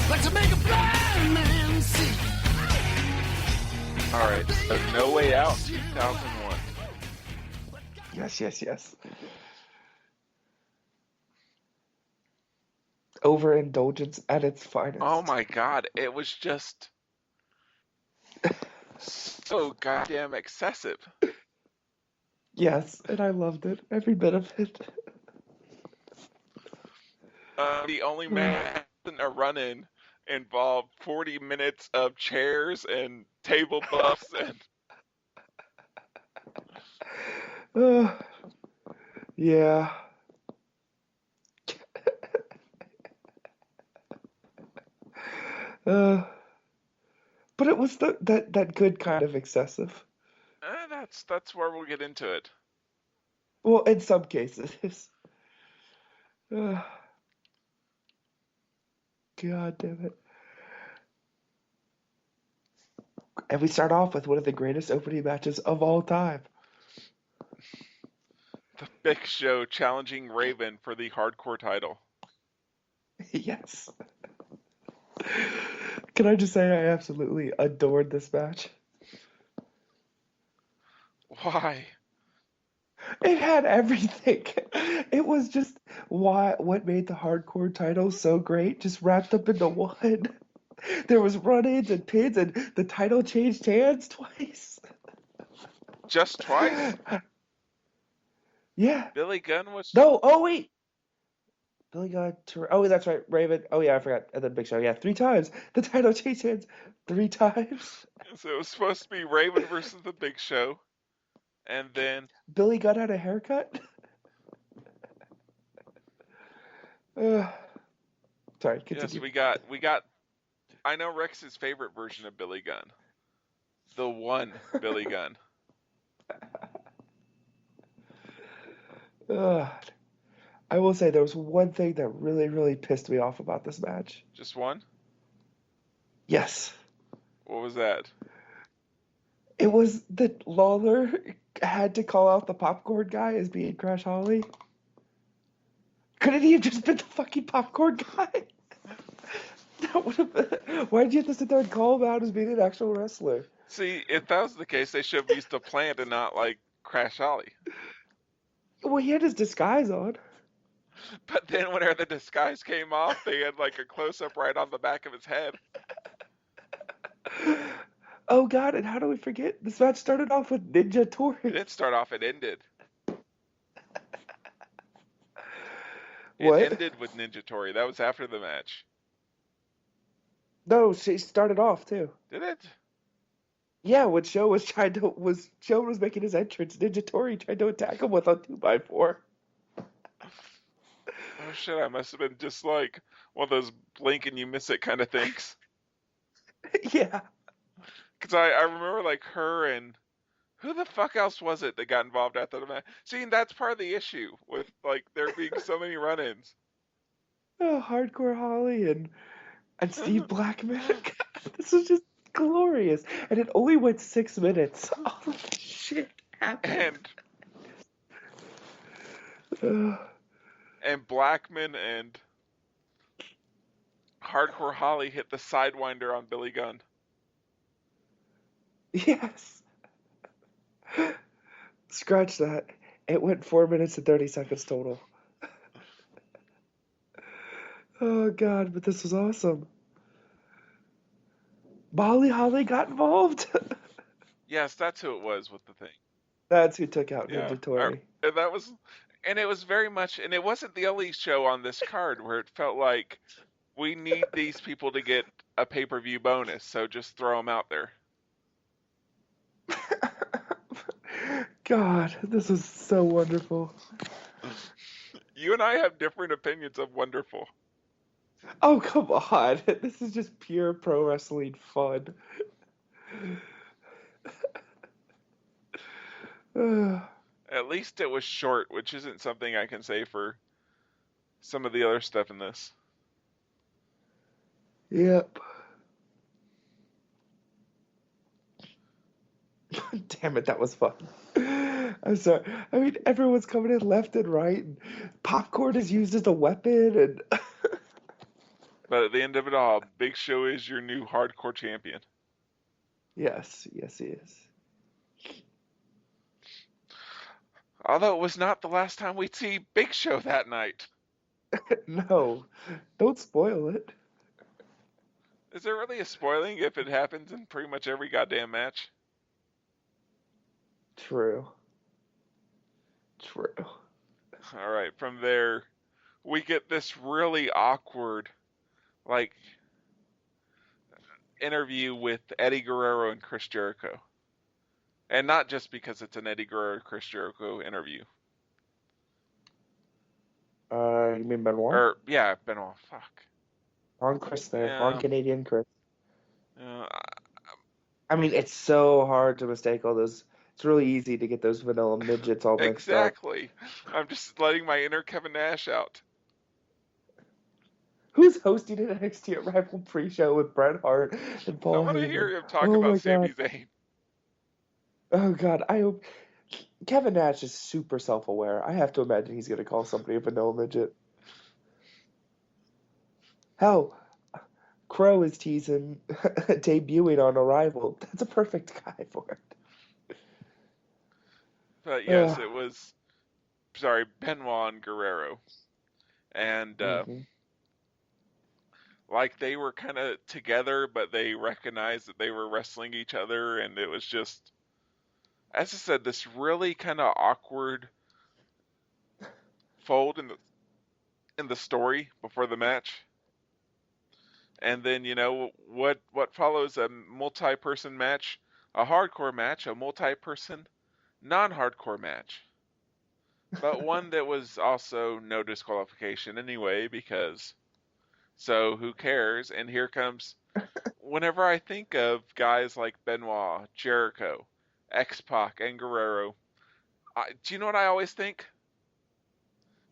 Like to make a blind man see. All right, so No Way Out 2001. Yes. Overindulgence at its finest. Oh my God, it was just so goddamn excessive. Yes, and I loved it. Every bit of it. The only match in a run-in involved 40 minutes of chairs and table buffs and Yeah. But it was that good kind of excessive. that's where we'll get into it. Well, in some cases. God damn it. And we start off with one of the greatest opening matches of all time. The Big Show challenging Raven for the hardcore title. Yes. Can I just say I absolutely adored this match? Why? It had everything. It was just what made the hardcore title so great, just wrapped up into one. There was run-ins and pins, and the title changed hands twice. Just twice? Yeah. Billy Gunn was... No, oh wait. Billy Gunn, oh, that's right, Raven. Oh yeah, I forgot. And then Big Show, yeah, 3 times. The title changed hands 3 times. So it was supposed to be Raven versus the Big Show. And then... Billy Gunn had a haircut? Sorry, continue. Yes, we got... I know Rex's favorite version of Billy Gunn. The one Billy Gunn. I will say there was one thing that really, really pissed me off about this match. Just one? Yes. What was that? It was that Lawler had to call out the popcorn guy as being Crash Holly. Couldn't he have just been the fucking popcorn guy? That would have been... Why'd you have to sit there and call him out as being an actual wrestler? See, if that was the case, they should have used the plant and not, like, Crash Holly. Well, he had his disguise on. But then whenever the disguise came off, they had, like, a close-up right on the back of his head. Oh, God, and how do we forget? This match started off with Ninja Tori. It didn't start off, it ended. What? It ended with Ninja Tori. That was after the match. No, she started off too. Did it? Yeah, when Show was making his entrance, Ninja Tori tried to attack him with a 2x4. Oh shit! I must have been just like one of those blink and you miss it kind of things. Yeah. Because I remember like her and who the fuck else was it that got involved after the match? See, and that's part of the issue with like there being so many run-ins. Oh, Hardcore Holly and Steve Blackman. This was just glorious. And it only went 6 minutes. All of this shit happened. And Blackman and Hardcore Holly hit the Sidewinder on Billy Gunn. Yes. Scratch that. It went 4 minutes and 30 seconds total. Oh, God, but this was awesome. Molly Holly got involved. Yes, that's who it was with the thing. That's who took out Yeah, Ninja Tori. and that was, and it was very much, and it wasn't the only show on this card where it felt like we need these people to get a pay-per-view bonus, so just throw them out there. God, this was so wonderful. You and I have different opinions of wonderful. Oh, come on. This is just pure pro wrestling fun. At least it was short, which isn't something I can say for some of the other stuff in this. Yep. Damn it, that was fun. I'm sorry. I mean, everyone's coming in left and right, and popcorn is used as a weapon, and But at the end of it all, Big Show is your new hardcore champion. yes, he is. Although it was not the last time we'd see Big Show that night. No, don't spoil it. Is there really a spoiling if it happens in pretty much every goddamn match? True. All right, from there, we get this really awkward, like, interview with Eddie Guerrero and Chris Jericho. And not just because it's an Eddie Guerrero Chris Jericho interview. You mean Benoit? Yeah, Benoit. Fuck. Wrong Chris there. Yeah. Wrong Canadian Chris. Uh, I mean, it's so hard to mistake all those. It's really easy to get those vanilla midgets all mixed up. exactly. I'm just letting my inner Kevin Nash out. Who's hosting an NXT Arrival pre-show with Bret Hart and Paul I want to Heyman? hear him talk Oh my about Sami God. Zayn. Oh God, I hope Kevin Nash is super self-aware. I have to imagine he's gonna call somebody a vanilla midget. Hell, Crow is teasing debuting on Arrival. That's a perfect guy for it. But yes, it was, Benoit and Guerrero. And, like, they were kind of together, but they recognized that they were wrestling each other, and it was just, as I said, this really kind of awkward fold in the story before the match. And then, what follows a multi-person match, a hardcore match, a multi-person non-hardcore match. But one that was also no disqualification anyway, because, so who cares? And here comes, whenever I think of guys like Benoit, Jericho, X-Pac, and Guerrero, do you know what I always think?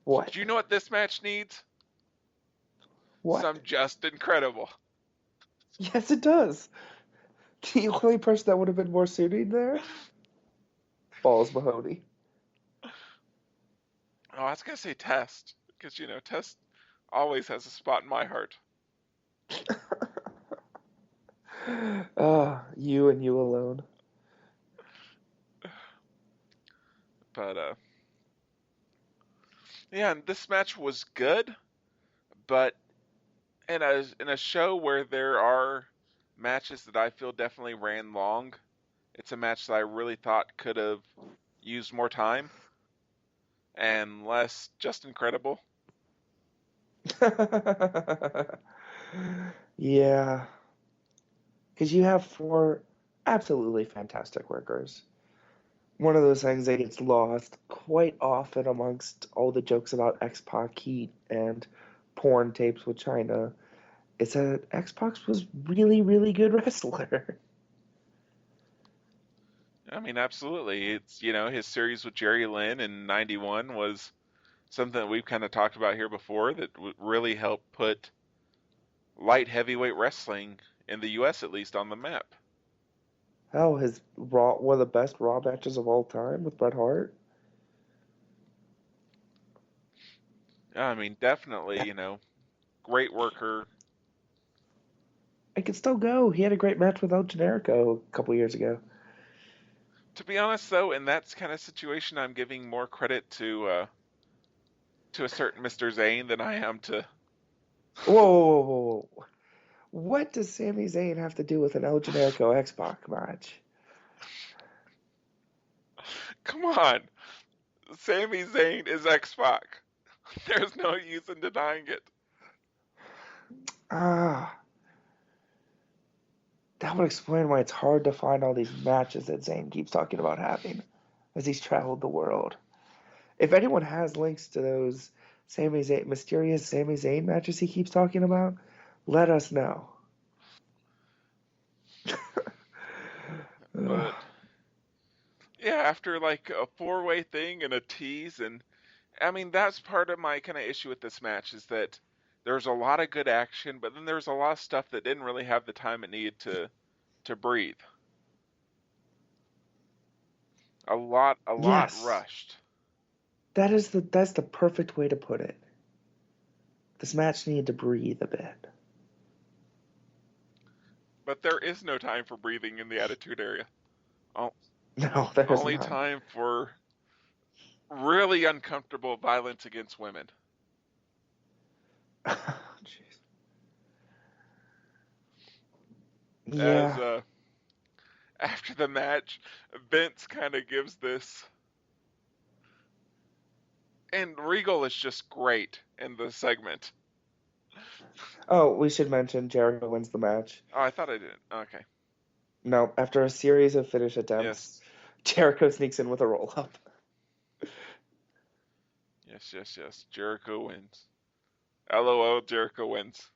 What? Do you know what this match needs? What? Some Just Incredible. Yes, it does. The only person that would have been more suited there? Balls Mahoney. Oh, I was going to say Test, because, Test always has a spot in my heart. You and you alone. But, yeah, and this match was good, but in a show where there are matches that I feel definitely ran long, it's a match that I really thought could have used more time and less Just Incredible. Yeah. Because you have 4 absolutely fantastic workers. One of those things that gets lost quite often amongst all the jokes about X-Pac heat and porn tapes with China is that X-Pac was really, really good wrestler. I mean, absolutely. It's, his series with Jerry Lynn in '91 was something that we've kind of talked about here before that really helped put light heavyweight wrestling in the U.S. at least on the map. Hell, his one of the best Raw matches of all time with Bret Hart. I mean, definitely, great worker. It can still go. He had a great match with El Generico a couple years ago. To be honest, though, in that kind of situation, I'm giving more credit to a certain Mr. Zayn than I am to. Whoa. What does Sami Zayn have to do with an El Generico X-Pac match? Come on, Sami Zayn is X-Pac. There's no use in denying it. That would explain why it's hard to find all these matches that Zayn keeps talking about having as he's traveled the world. If anyone has links to those mysterious Sami Zayn matches he keeps talking about, let us know. But yeah, after like a 4-way thing and a tease, and I mean that's part of my kind of issue with this match is that there's a lot of good action, but then there's a lot of stuff that didn't really have the time it needed to breathe. A lot Yes. rushed. That's the perfect way to put it. This match needed to breathe a bit. But there is no time for breathing in the Attitude Area. No, there's Only not. time for really uncomfortable violence against women. Jeez. As Yeah. after the match, Vince kind of gives this, and Regal is just great in the segment. Oh, we should mention Jericho wins the match. Oh, I thought I didn't. Okay. No, after a series of finish attempts, Yes. Jericho sneaks in with a roll up. Yes. Jericho wins. LOL, Jericho wins.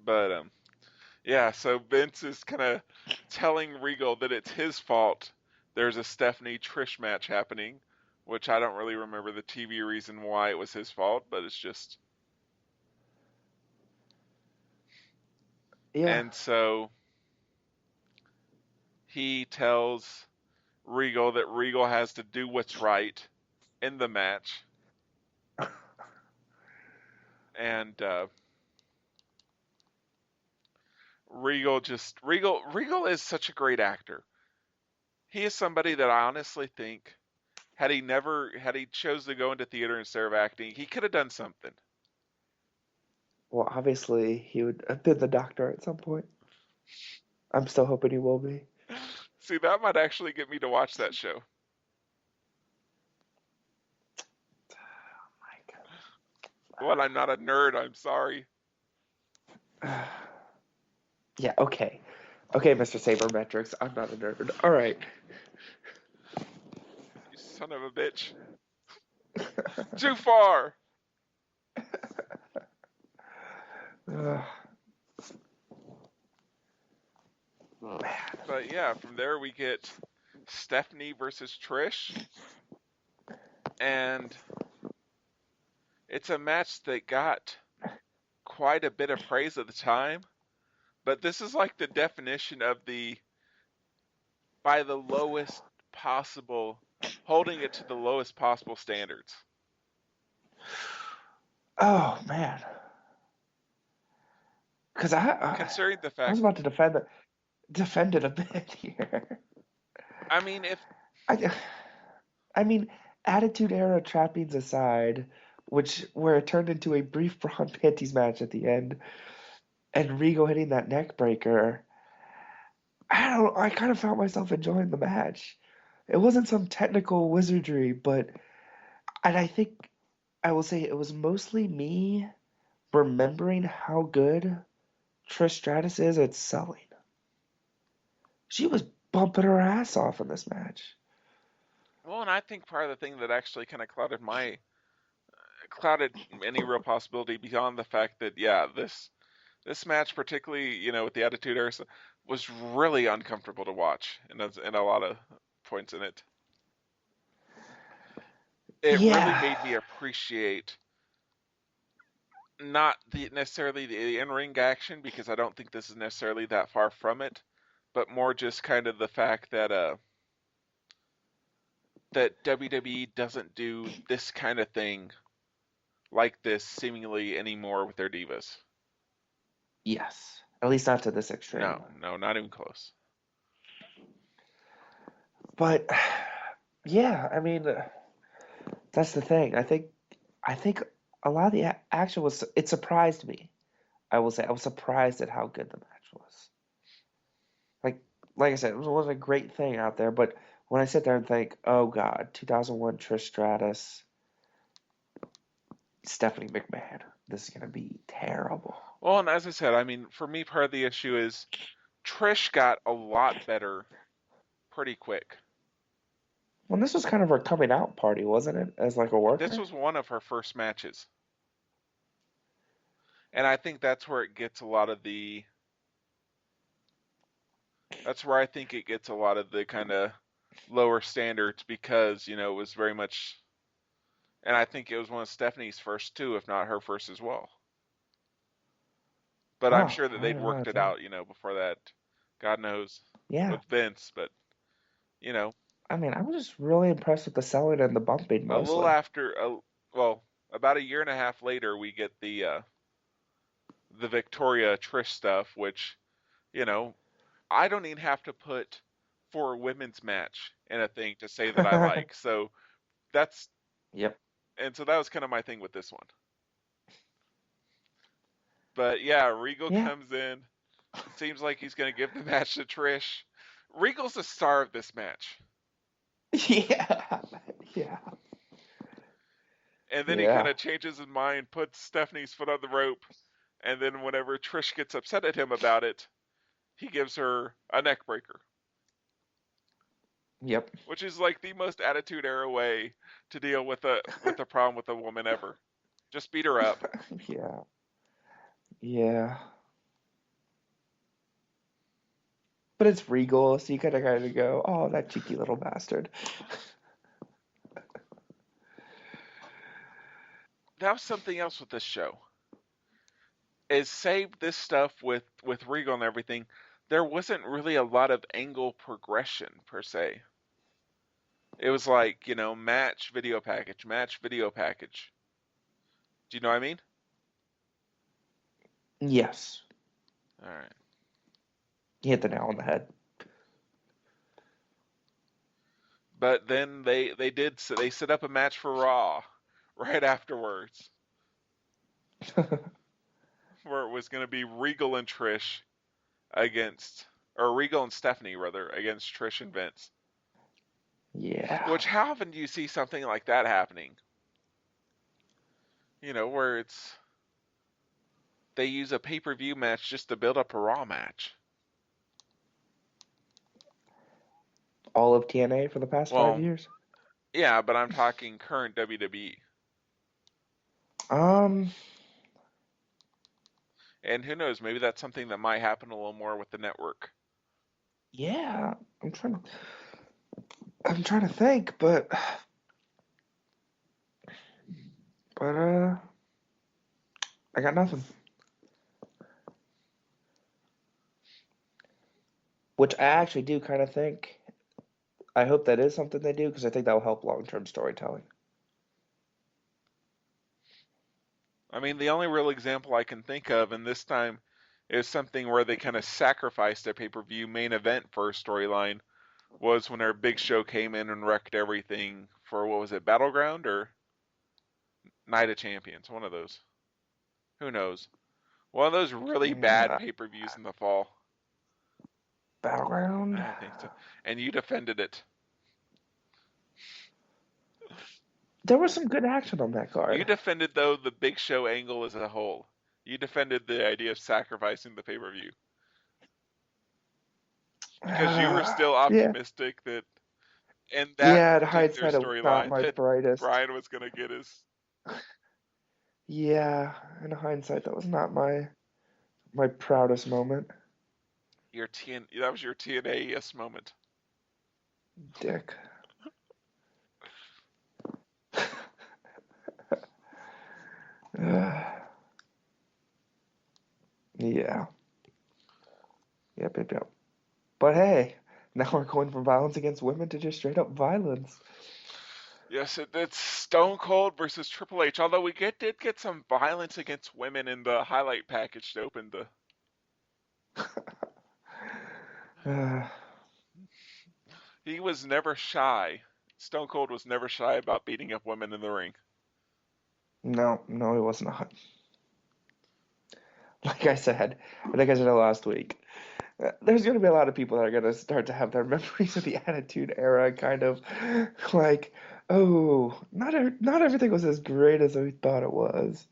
But yeah, so Vince is kind of telling Regal that it's his fault there's a Stephanie Trish match happening, which I don't really remember the TV reason why it was his fault, but it's just. Yeah. And so he tells Regal that Regal has to do what's right in the match. And Regal is such a great actor. He is somebody that I honestly think had he chose to go into theater instead of acting, he could have done something. Well, obviously, he would have been the Doctor at some point. I'm still hoping he will be. See, that might actually get me to watch that show. Oh my God. Well, I'm not a nerd, I'm sorry. Yeah, okay. Okay, Mr. Sabermetrics, I'm not a nerd. All right. You son of a bitch. Too far! But yeah, from there we get Stephanie versus Trish. And it's a match that got quite a bit of praise at the time. But this is like the definition of by the lowest possible, holding it to the lowest possible standards. Oh, man. Because Considering the fact, I was about to defend it a bit here. I mean, I mean, Attitude Era trappings aside, where it turned into a brief bra and panties match at the end, and Regal hitting that neck breaker, I kind of felt myself enjoying the match. It wasn't some technical wizardry, and I think I will say it was mostly me remembering how good Trish Stratus is at selling. She was bumping her ass off in this match. Well, and I think part of the thing that actually kind of clouded any real possibility beyond the fact that, yeah, this match, particularly, with the Attitude Era, was really uncomfortable to watch in a lot of points in it. It really Yeah. made me appreciate not necessarily the in-ring action, because I don't think this is necessarily that far from it, but more just kind of the fact that that WWE doesn't do this kind of thing like this seemingly anymore with their divas. Yes. At least not to this extreme. No, not even close. But yeah, I mean, that's the thing. I think a lot of the action it surprised me. I will say I was surprised at how good the match was. Like I said, it wasn't a great thing out there, but when I sit there and think, oh God, 2001 Trish Stratus, Stephanie McMahon, this is gonna be terrible. Well, and as I said, I mean, for me, part of the issue is Trish got a lot better pretty quick. Well, this was kind of her coming out party, wasn't it? As like a worker? This was one of her first matches. And I think that's where it gets a lot of the... That's where I think it gets a lot of the kind of lower standards, because, it was very much... And I think it was one of Stephanie's first too, if not her first as well. But I'm sure that they'd worked it out, before that. God knows. Yeah. With Vince, but, I mean, I was just really impressed with the selling and the bumping mostly. A little after, about a year and a half later, we get the Victoria Trish stuff, which, I don't even have to put for a women's match in a thing to say that I like. So that's... Yep. And so that was kind of my thing with this one. But yeah, Regal comes in. It seems like he's going to give the match to Trish. Regal's the star of this match. Yeah. And then he kind of changes his mind, puts Stephanie's foot on the rope, and then whenever Trish gets upset at him about it, he gives her a neck breaker. Yep. Which is like the most Attitude Era way to deal with a problem with a woman ever. Just beat her up. Yeah. But it's Regal, so you kind of go, oh, that cheeky little bastard. That was something else with this show. Is save this stuff with Regal and everything, there wasn't really a lot of angle progression per se. It was like, match, video package, match, video package. Do you know what I mean? Yes. All right. You hit the nail on the head. But then they set up a match for Raw right afterwards. Where it was going to be Regal and Trish Regal and Stephanie, rather, against Trish and Vince. Yeah. Which, how often do you see something like that happening? Where they use a pay-per-view match just to build up a Raw match. All of TNA for the past 5 years? Yeah, but I'm talking current WWE. And who knows, maybe that's something that might happen a little more with the network. Yeah, I'm trying to think, but I got nothing. Which I actually do kind of think. I hope that is something they do, because I think that will help long-term storytelling. I mean, the only real example I can think of, and this time is something where they kind of sacrificed their pay-per-view main event for a storyline, was when our Big Show came in and wrecked everything for, what was it, Battleground or Night of Champions? One of those. Who knows? One of those really bad pay-per-views in the fall. Battleground? I think so. And you defended it. There was some good action on that You card. defended, though, the Big Show angle as a whole. You defended the idea of sacrificing the pay-per-view. Because you were still Yeah. optimistic that in Yeah, that in particular hindsight, it was not storyline my that brightest. Bryan was going to get his... Yeah, in hindsight, that was not my proudest moment. That was your TNA-esque moment. Dick. Yeah. Yep. But hey, now we're going from violence against women to just straight up violence. Yes, it's Stone Cold versus Triple H. Although we did get some violence against women in the highlight package to open the. He was never shy. Stone Cold was never shy about beating up women in the ring. No, he was not. Like I said, I think I said it last week. There's going to be a lot of people that are going to start to have their memories of the Attitude Era kind of like, oh, not everything was as great as we thought it was.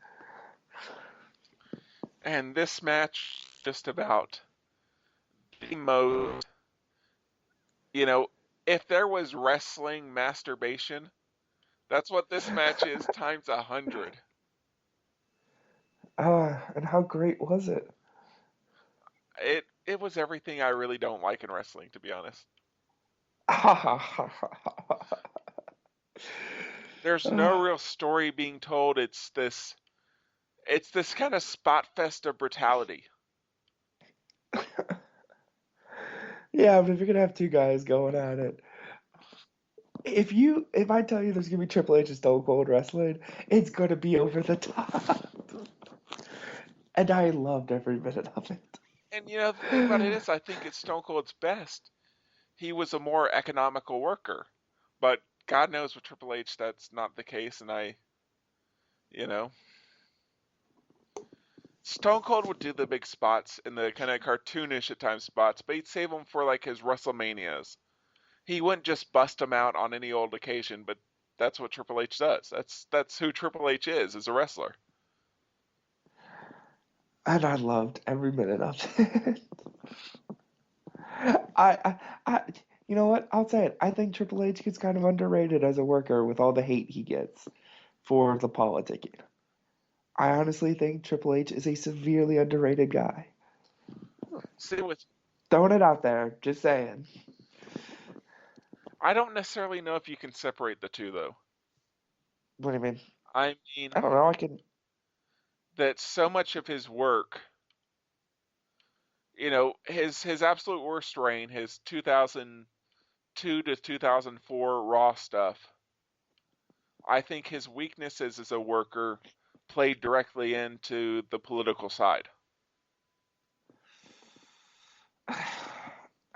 And this match, just about the most, if there was wrestling masturbation, that's what this match is times 100. And how great was it? It was everything I really don't like in wrestling, to be honest. There's no real story being told. It's this kind of spot fest of brutality. Yeah, but if you're gonna have two guys going at it, if I tell you there's gonna be Triple H and Stone Cold wrestling, it's gonna be over the top. And I loved every minute of it. And the thing about it is, I think it's Stone Cold's best. He was a more economical worker, but God knows with Triple H that's not the case. And Stone Cold would do the big spots and the kind of cartoonish at times spots, but he'd save them for like his WrestleManias. He wouldn't just bust them out on any old occasion, but that's what Triple H does. That's who Triple H is as a wrestler. And I loved every minute of it. I, you know what? I'll say it. I think Triple H gets kind of underrated as a worker with all the hate he gets for the politicking. I honestly think Triple H is a severely underrated guy. Throwing it out there, just saying. I don't necessarily know if you can separate the two, though. What do you mean? I mean, I don't know. I can. That so much of his work, his absolute worst reign, his 2002 to 2004 Raw stuff. I think his weaknesses as a worker played directly into the political side.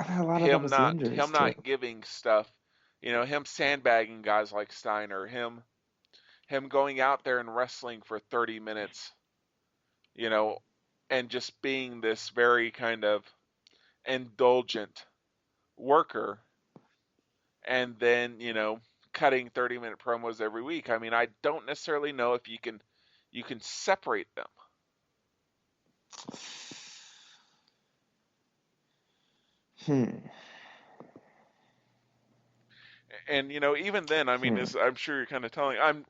Him not giving stuff, him sandbagging guys like Steiner, him going out there and wrestling for 30 minutes, and just being this very kind of indulgent worker, and then, cutting 30-minute promos every week. I mean, I don't necessarily know if you can separate them. And even then, I mean, I'm sure you're kind of telling.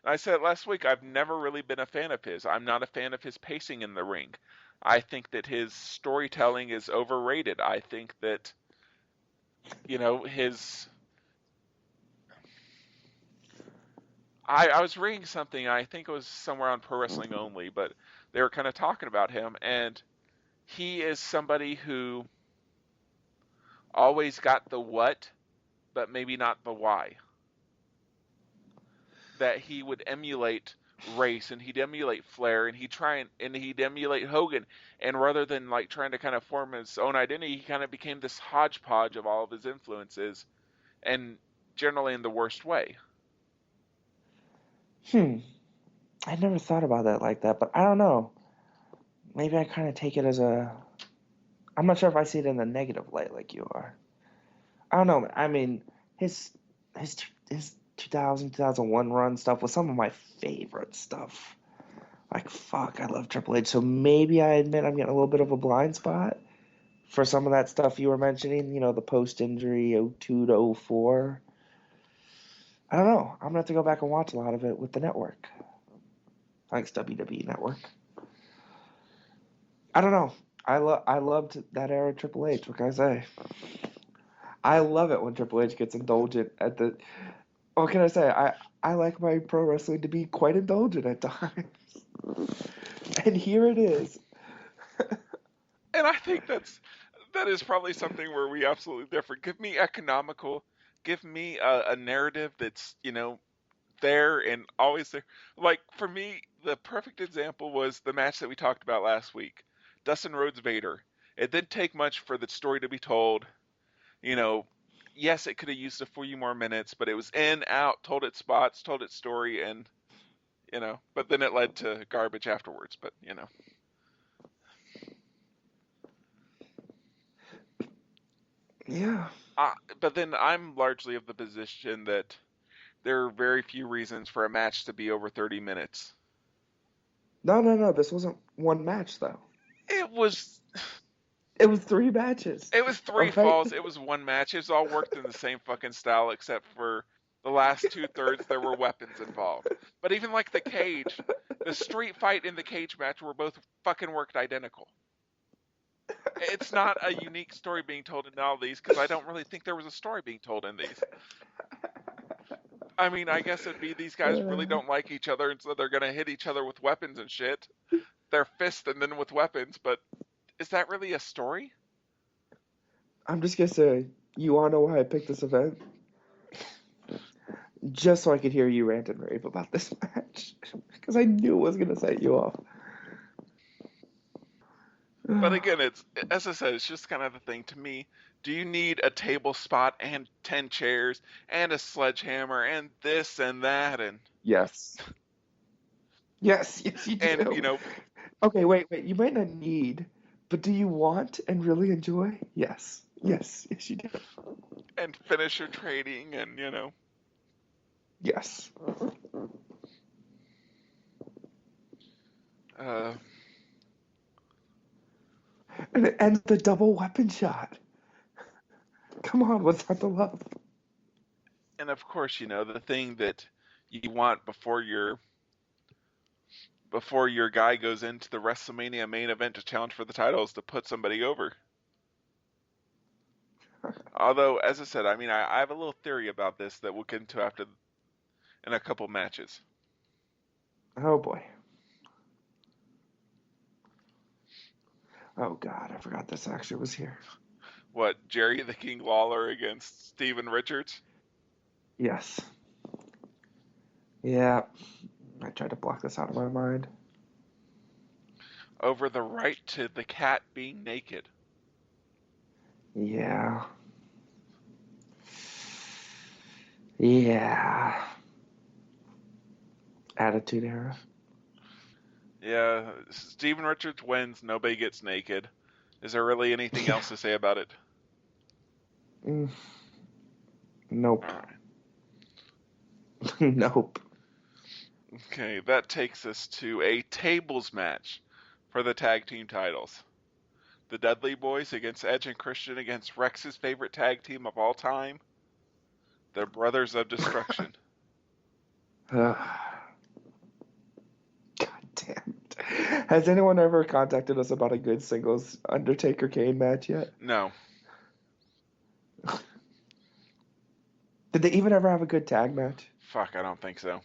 I said it last week. I've never really been a fan of his. I'm not a fan of his pacing in the ring. I think that his storytelling is overrated. I think that his. I was reading something. I think it was somewhere on Pro Wrestling Only, but they were kind of talking about him, and he is somebody who always got the what, but maybe not the why. That he would emulate Race, and he'd emulate Flair, and he'd emulate Hogan, and rather than like trying to kind of form his own identity, he kind of became this hodgepodge of all of his influences, and generally in the worst way. I never thought about that like that, but I don't know. Maybe I kind of take it as I'm not sure if I see it in the negative light like you are. I don't know. I mean, his 2000, 2001 run stuff was some of my favorite stuff. Like, fuck, I love Triple H. So maybe I admit I'm getting a little bit of a blind spot for some of that stuff you were mentioning, the post-injury 02 to 04. I don't know. I'm going to have to go back and watch a lot of it with the network. Thanks, WWE Network. I don't know. I loved that era of Triple H. What can I say? I love it when Triple H gets indulgent at the... What can I say? I like my pro wrestling to be quite indulgent at times. And here it is. And I think that is probably something where we absolutely differ. Give me economical. Give me a narrative that's there and always there. Like for me, the perfect example was the match that we talked about last week, Dustin Rhodes Vader. It didn't take much for the story to be told. Yes, it could have used a few more minutes, but it was in, out, told its spots, told its story, and but then it led to garbage afterwards. But Yeah. But then I'm largely of the position that there are very few reasons for a match to be over 30 minutes. No. This wasn't one match, though. It was It was 3 matches. It was 3 Okay? falls. It was one match. It was all worked in the same fucking style, except for the last 2/3 there were weapons involved. But even like the cage, the street fight and the cage match were both fucking worked identical. It's not a unique story being told in all these, because I don't really think there was a story being told in these. I mean, I guess it'd be these guys really don't like each other, and so they're gonna hit each other with weapons and shit. Their fists and then with weapons, but is that really a story? I'm just gonna say, you wanna know why I picked this event? Just so I could hear you rant and rave about this match. Because I knew it was gonna set you off. But again, as I said, it's just kind of the thing to me. Do you need a table spot and 10 chairs and a sledgehammer and this and that and Yes. Yes, you do. and Okay, wait. You might not need, but do you want and really enjoy? Yes, you do. and finisher trading and Yes. And the double weapon shot. Come on, what's not to love? and of course, the thing that you want before your guy goes into the WrestleMania main event to challenge for the title is to put somebody over. Although, as I said, I mean, I have a little theory about this that we'll get into after in a couple matches. Oh boy. Oh God, I forgot this actually was here. What, Jerry the King Lawler against Steven Richards? Yes. Yeah. I tried to block this out of my mind. Over the right to the cat being naked. Yeah. Yeah. Attitude Era. Yeah, Steven Richards wins, nobody gets naked. Is there really anything else to say about it? Nope. All right. Nope. Okay, that takes us to a tables match for the tag team titles. The Dudley Boys against Edge and Christian against Rex's favorite tag team of all time, the Brothers of Destruction. God damn it. Has anyone ever contacted us about a good singles Undertaker Kane match yet? No. Did they even ever have a good tag match? Fuck, I don't think so.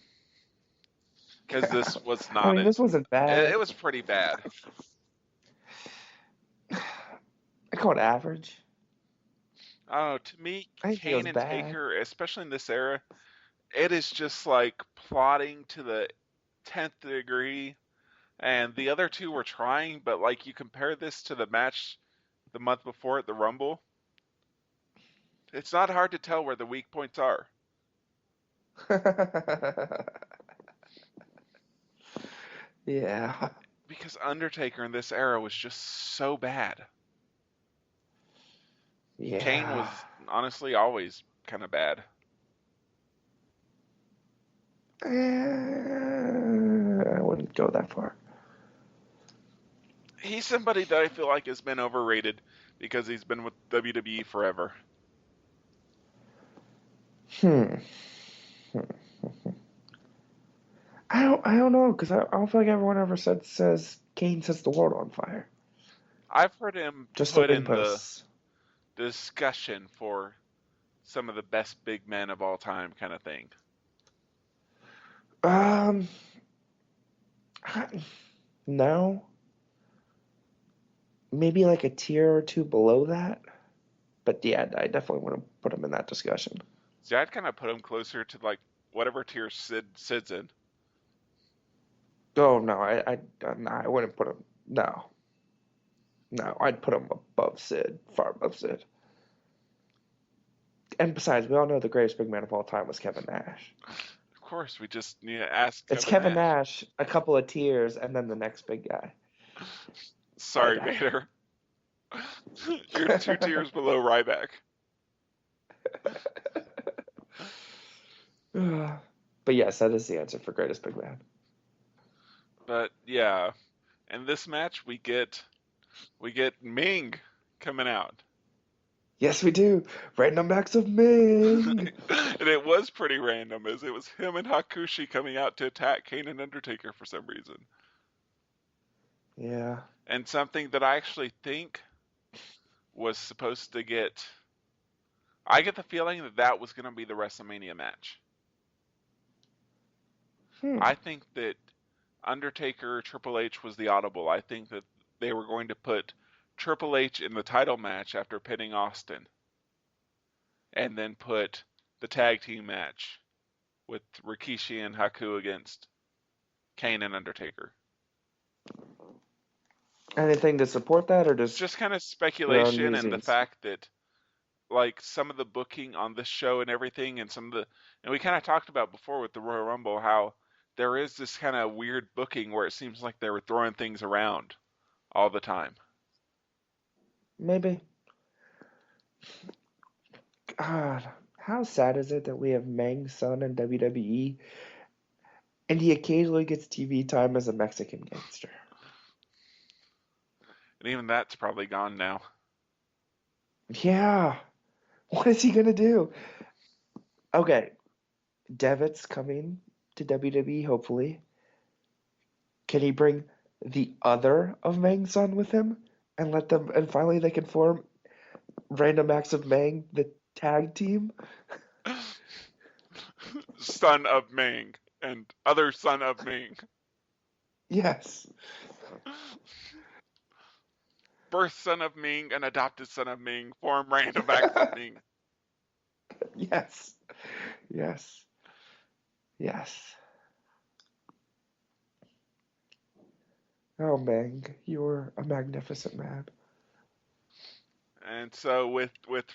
Because this was not. I mean, this wasn't bad. It was pretty bad. I call it average. I don't know. To me, I think it Kane was and bad. Taker, especially in this era, it is just like plotting to the 10th degree. And the other two were trying, but like you compare this to the match the month before at the Rumble, it's not hard to tell where the weak points are. Yeah. Because Undertaker in this era was just so bad. Yeah. Kane was honestly always kind of bad. I wouldn't go that far. He's somebody that I feel like has been overrated because he's been with WWE forever. I don't know, because I don't feel like everyone ever says Kane sets the world on fire. I've heard him Just put the in ring posts. the discussion for some of the best big men of all time kind of thing. No. Maybe like a tier or two below that. But yeah, I definitely want to put him in that discussion. See, I'd kind of put him closer to like whatever tier Sid's in. Oh no, I wouldn't put him. No, I'd put him above Sid, far above Sid. And besides, we all know the greatest big man of all time was Kevin Nash. Of course, we just need to ask It's Kevin Kevin Nash, a couple of tiers, and then the next big guy. Sorry, Ryback. Vader. You're 2 tiers below Ryback. But yes, that is the answer for greatest big man. But yeah, in this match we get Ming coming out. Yes, we do. Random acts of Ming. And it was pretty random, as it was him and Hakushi coming out to attack Kane and Undertaker for some reason. Yeah. And something that I actually think was supposed to get... I get the feeling that was going to be the WrestleMania match. I think that Undertaker Triple H was the audible. I think that they were going to put Triple H in the title match after pinning Austin, and then put the tag team match with Rikishi and Haku against Kane and Undertaker. Anything to support that, or Just kind of speculation, and the musings? fact that like some of the booking on this show and everything, and we kind of talked about before with the Royal Rumble how there is this kind of weird booking where it seems like they were throwing things around all the time. Maybe. God, how sad is it that we have Mang's son in WWE, and he occasionally gets TV time as a Mexican gangster? And even that's probably gone now. Yeah. What is he gonna do? Okay, Devitt's coming to WWE, hopefully. Can he bring the other of Mang's son with him and finally they can form Random Acts of Mang, the tag team? Son of Ming and other son of Ming. Yes. Birth son of Ming and adopted son of Ming form Random Acts of Ming. Yes. Yes. Yes. Oh, Mang, you're a magnificent man. And so with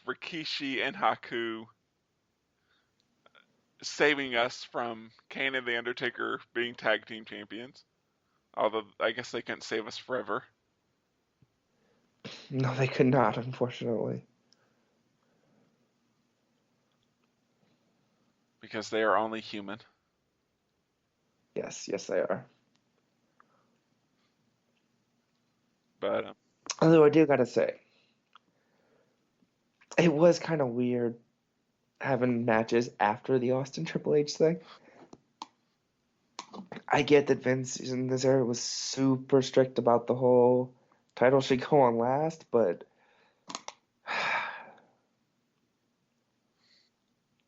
Rikishi and Haku saving us from Kane and The Undertaker being tag team champions, although I guess they couldn't save us forever. No, they could not, unfortunately. Because they are only human. Yes, they are. But Although I do gotta say, it was kind of weird having matches after the Austin Triple H thing. I get that Vince in this era was super strict about the whole title should go on last, but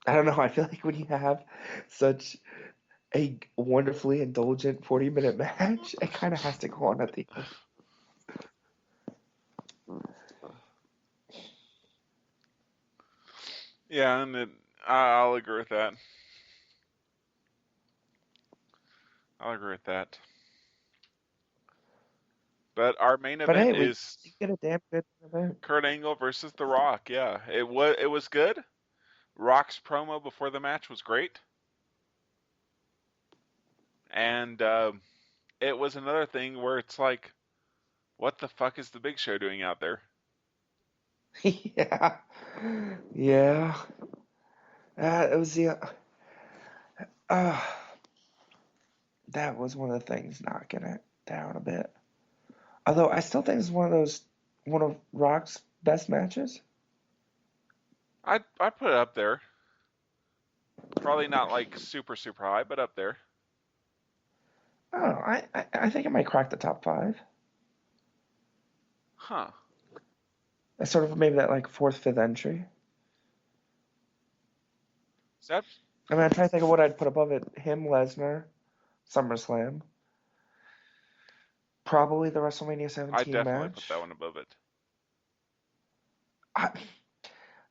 I don't know. I feel like when you have such a wonderfully indulgent 40-minute match, it kind of has to go on at the end. yeah, and I'll agree with that. But our main But event hey, we is get a damn good event. Kurt Angle versus The Rock. Yeah, it was good. Rock's promo before the match was great. And it was another thing where it's like, what the fuck is the Big Show doing out there? Yeah. Yeah. It was the. that was one of the things knocking it down a bit. Although I still think it's one of Rock's best matches. I'd put it up there. Probably not like super high, but up there. Oh, I think it might crack the top 5. Huh. It's sort of maybe that like 4th, 5th entry. Is that? I mean, I'm trying to think of what I'd put above it. Him, Lesnar, SummerSlam. Probably the WrestleMania I'd 17 definitely put match. that one above it.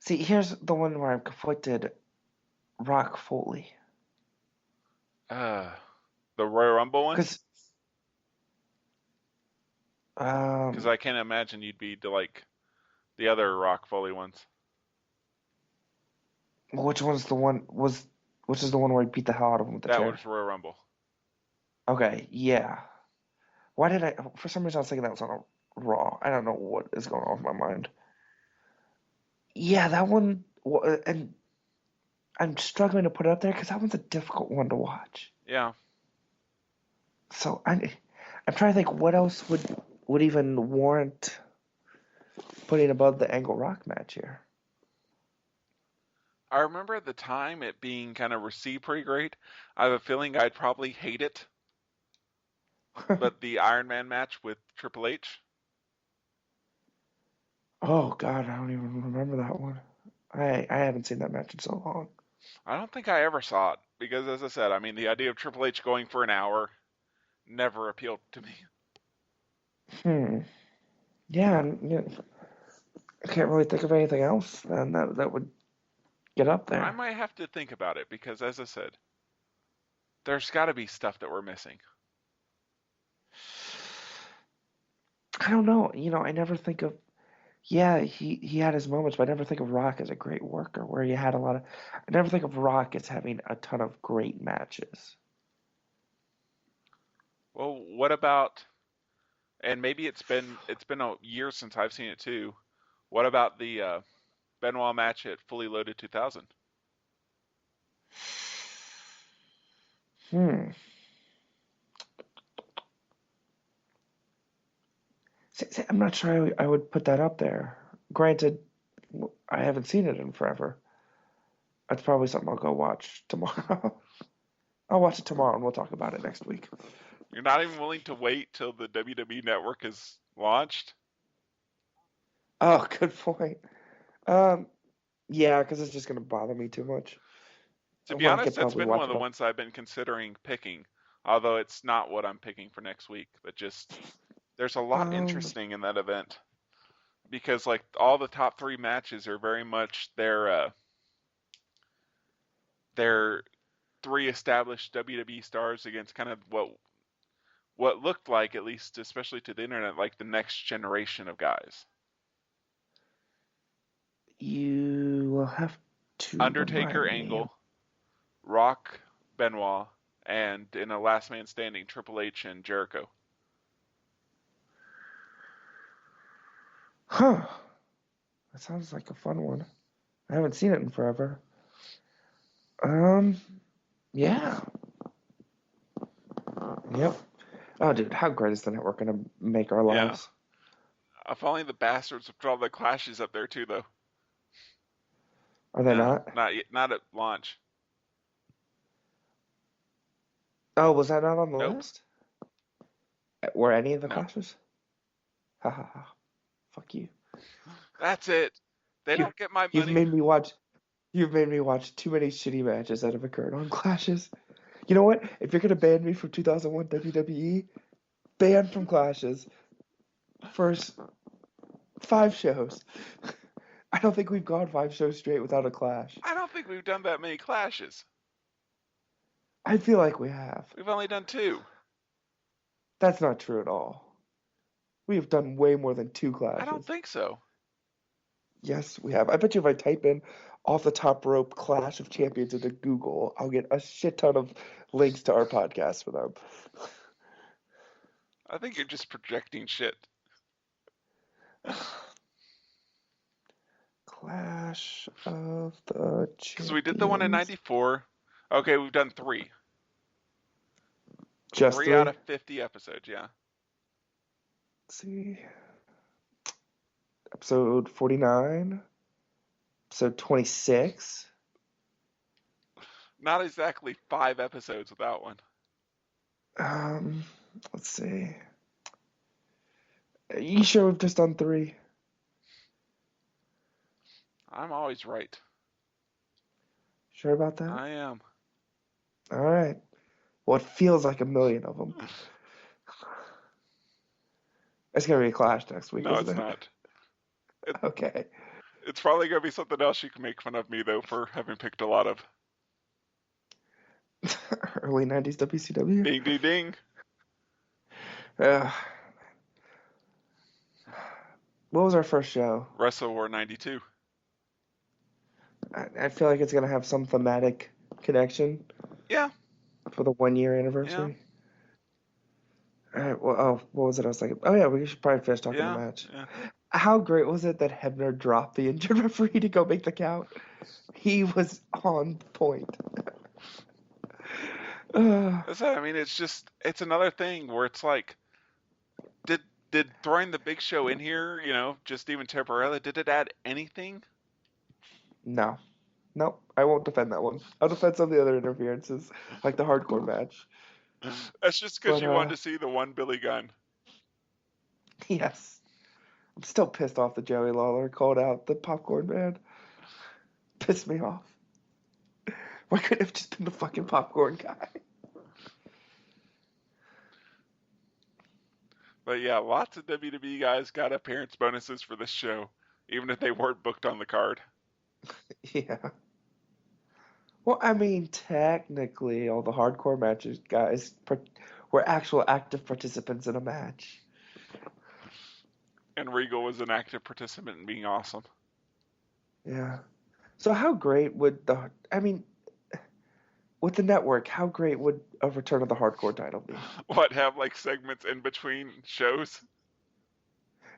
See, here's the one where I'm conflicted. Rock Foley. The Royal Rumble one? Because Because I can't imagine you'd be to like the other Rock Foley ones. which is the one where he beat the hell out of him with the That chair? was Royal Rumble. Okay, yeah. Why did for some reason I was thinking that was on a Raw. I don't know what is going on with my mind. Yeah, that one, and I'm struggling to put it up there because that one's a difficult one to watch. Yeah. So I'm trying to think what else would even warrant putting above the Angle Rock match here. I remember at the time it being kind of received pretty great. I have a feeling I'd probably hate it. But the Iron Man match with Triple H? Oh God, I don't even remember that one. I haven't seen that match in so long. I don't think I ever saw it. Because as I said, I mean, the idea of Triple H going for an hour never appealed to me. Yeah, I can't really think of anything else then that would get up there. I might have to think about it because, as I said, there's got to be stuff that we're missing. I don't know. I never think of. Yeah, he had his moments, but I never think of Rock as a great worker. Where he had a lot of. I never think of Rock as having a ton of great matches. Well, what about? And maybe it's been a year since I've seen it too. What about the Benoit match at Fully Loaded 2000? See, I'm not sure I would put that up there. Granted, I haven't seen it in forever. That's probably something I'll go watch tomorrow. I'll watch it tomorrow and we'll talk about it next week. You're not even willing to wait till the WWE Network is launched? Oh, good point. Yeah, because it's just gonna bother me too much. To be Well, I honest, could that's probably been one watch of it the all. ones I've been considering picking. Although it's not what I'm picking for next week, but just there's a lot interesting in that event. Because like all the top 3 matches are very much their 3 established WWE stars against kind of what looked like, at least especially to the internet, like the next generation of guys. You will have to Undertaker, remind me. Angle, Rock, Benoit, and in a last man standing, Triple H and Jericho. Huh. That sounds like a fun one. I haven't seen it in forever. Yeah. Yep. Oh, dude, how great is the network gonna make our lives? If only the bastards would draw the clashes up there too, though. Are they No, not? not yet, not at launch. Oh, was that not on the Nope. list? Were any of the No. clashes? Ha ha ha. Fuck you. That's it. They don't get my You've money. made me watch too many shitty matches that have occurred on Clashes. You know what? If you're gonna ban me from 2001 WWE, ban from Clashes. First 5 shows. I don't think we've gone 5 shows straight without a clash. I don't think we've done that many clashes. I feel like we have. We've only done 2. That's not true at all. We have done way more than 2 clashes. I don't think so. Yes, we have. I bet you if I type in off the top rope Clash of Champions into Google, I'll get a shit ton of links to our podcast for them. I think you're just projecting shit. Clash of the Champions. Because we did the one in '94. Okay, we've done 3. Just 3 three? out of 50 episodes, yeah. Let's see. Episode 49. Episode 26. Not exactly 5 episodes with that one. Let's see. You sure we've just done 3? I'm always right. Sure about that? I am. All right. Well, it feels like a million of them. It's going to be a clash next week, No, isn't it's it? not. Okay. It's probably going to be something else you can make fun of me, though, for having picked a lot of. Early 90s WCW? Ding, ding, ding. Uh, what was our first show? Wrestle War 92. I feel like it's going to have some thematic connection Yeah. for the 1-year anniversary. All right. Well, what was it I was thinking? Oh, yeah, we should probably finish talking the match. Yeah. How great was it that Hebner dropped the injured referee to go make the count? He was on point. That's it. I mean, it's another thing where it's like, did throwing the Big Show in here, just even temporarily, did it add anything? No. Nope. I won't defend that one. I'll defend some of the other interferences, like the hardcore match. That's just because But, you wanted to see the one Billy Gunn. Yes. I'm still pissed off that Joey Lawler called out the popcorn man. Pissed me off. Why couldn't it have just been the fucking popcorn guy? But yeah, lots of WWE guys got appearance bonuses for this show, even if they weren't booked on the card. Yeah. Well, I mean, technically, all the hardcore matches guys were actual active participants in a match. And Regal was an active participant in being awesome. Yeah. So how great would with the network, how great would a return of the hardcore title be? What, have like segments in between shows?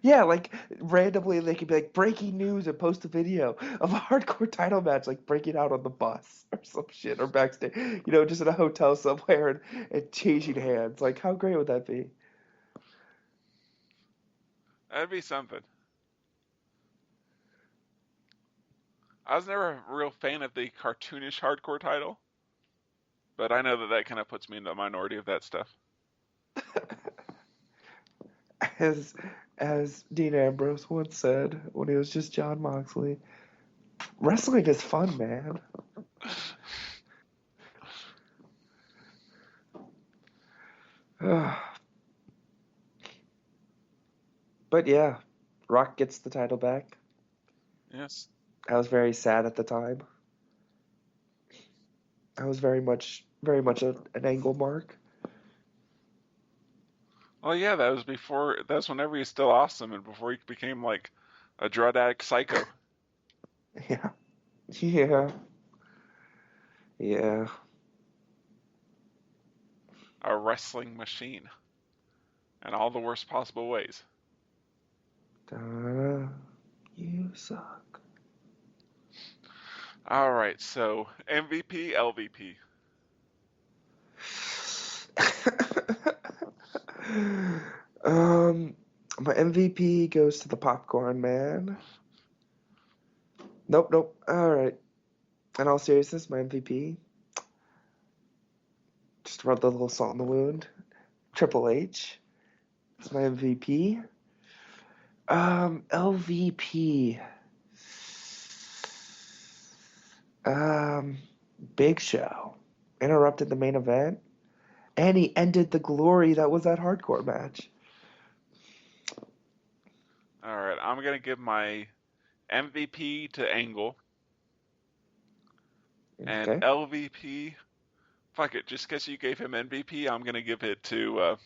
Yeah, like randomly they could be like breaking news and post a video of a hardcore title match, like breaking out on the bus or some shit or backstage, just in a hotel somewhere and changing hands. Like, how great would that be? That'd be something. I was never a real fan of the cartoonish hardcore title, but I know that kind of puts me in the minority of that stuff. As Dean Ambrose once said when he was just John Moxley, wrestling is fun, man. But yeah, Rock gets the title back. Yes. I was very sad at the time. I was very much an angle mark. Well, yeah, that was whenever he was still awesome and before he became like a drug addict psycho. Yeah. Yeah. Yeah. A wrestling machine. In all the worst possible ways. You suck. All right, so MVP, LVP. My MVP goes to the popcorn man. Nope. All right. In all seriousness, my MVP, just rub the little salt in the wound. Triple H. It's my MVP. LVP. Big Show interrupted the main event, and he ended the glory that was that hardcore match. All right, I'm going to give my MVP to Angle. And Okay. LVP, fuck it, just because you gave him MVP, I'm going to give it to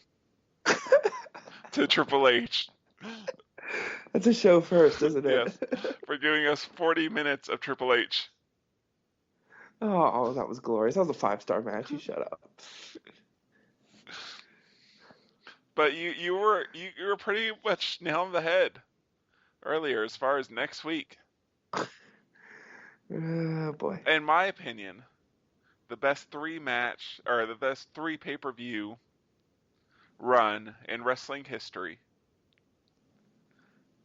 Triple H. That's a show first, isn't it? Yes, for giving us 40 minutes of Triple H. Oh, that was glorious. That was a 5-star match. You shut up. But you were pretty much nailing the head earlier as far as next week. Oh boy. In my opinion, the best 3 pay-per-view run in wrestling history.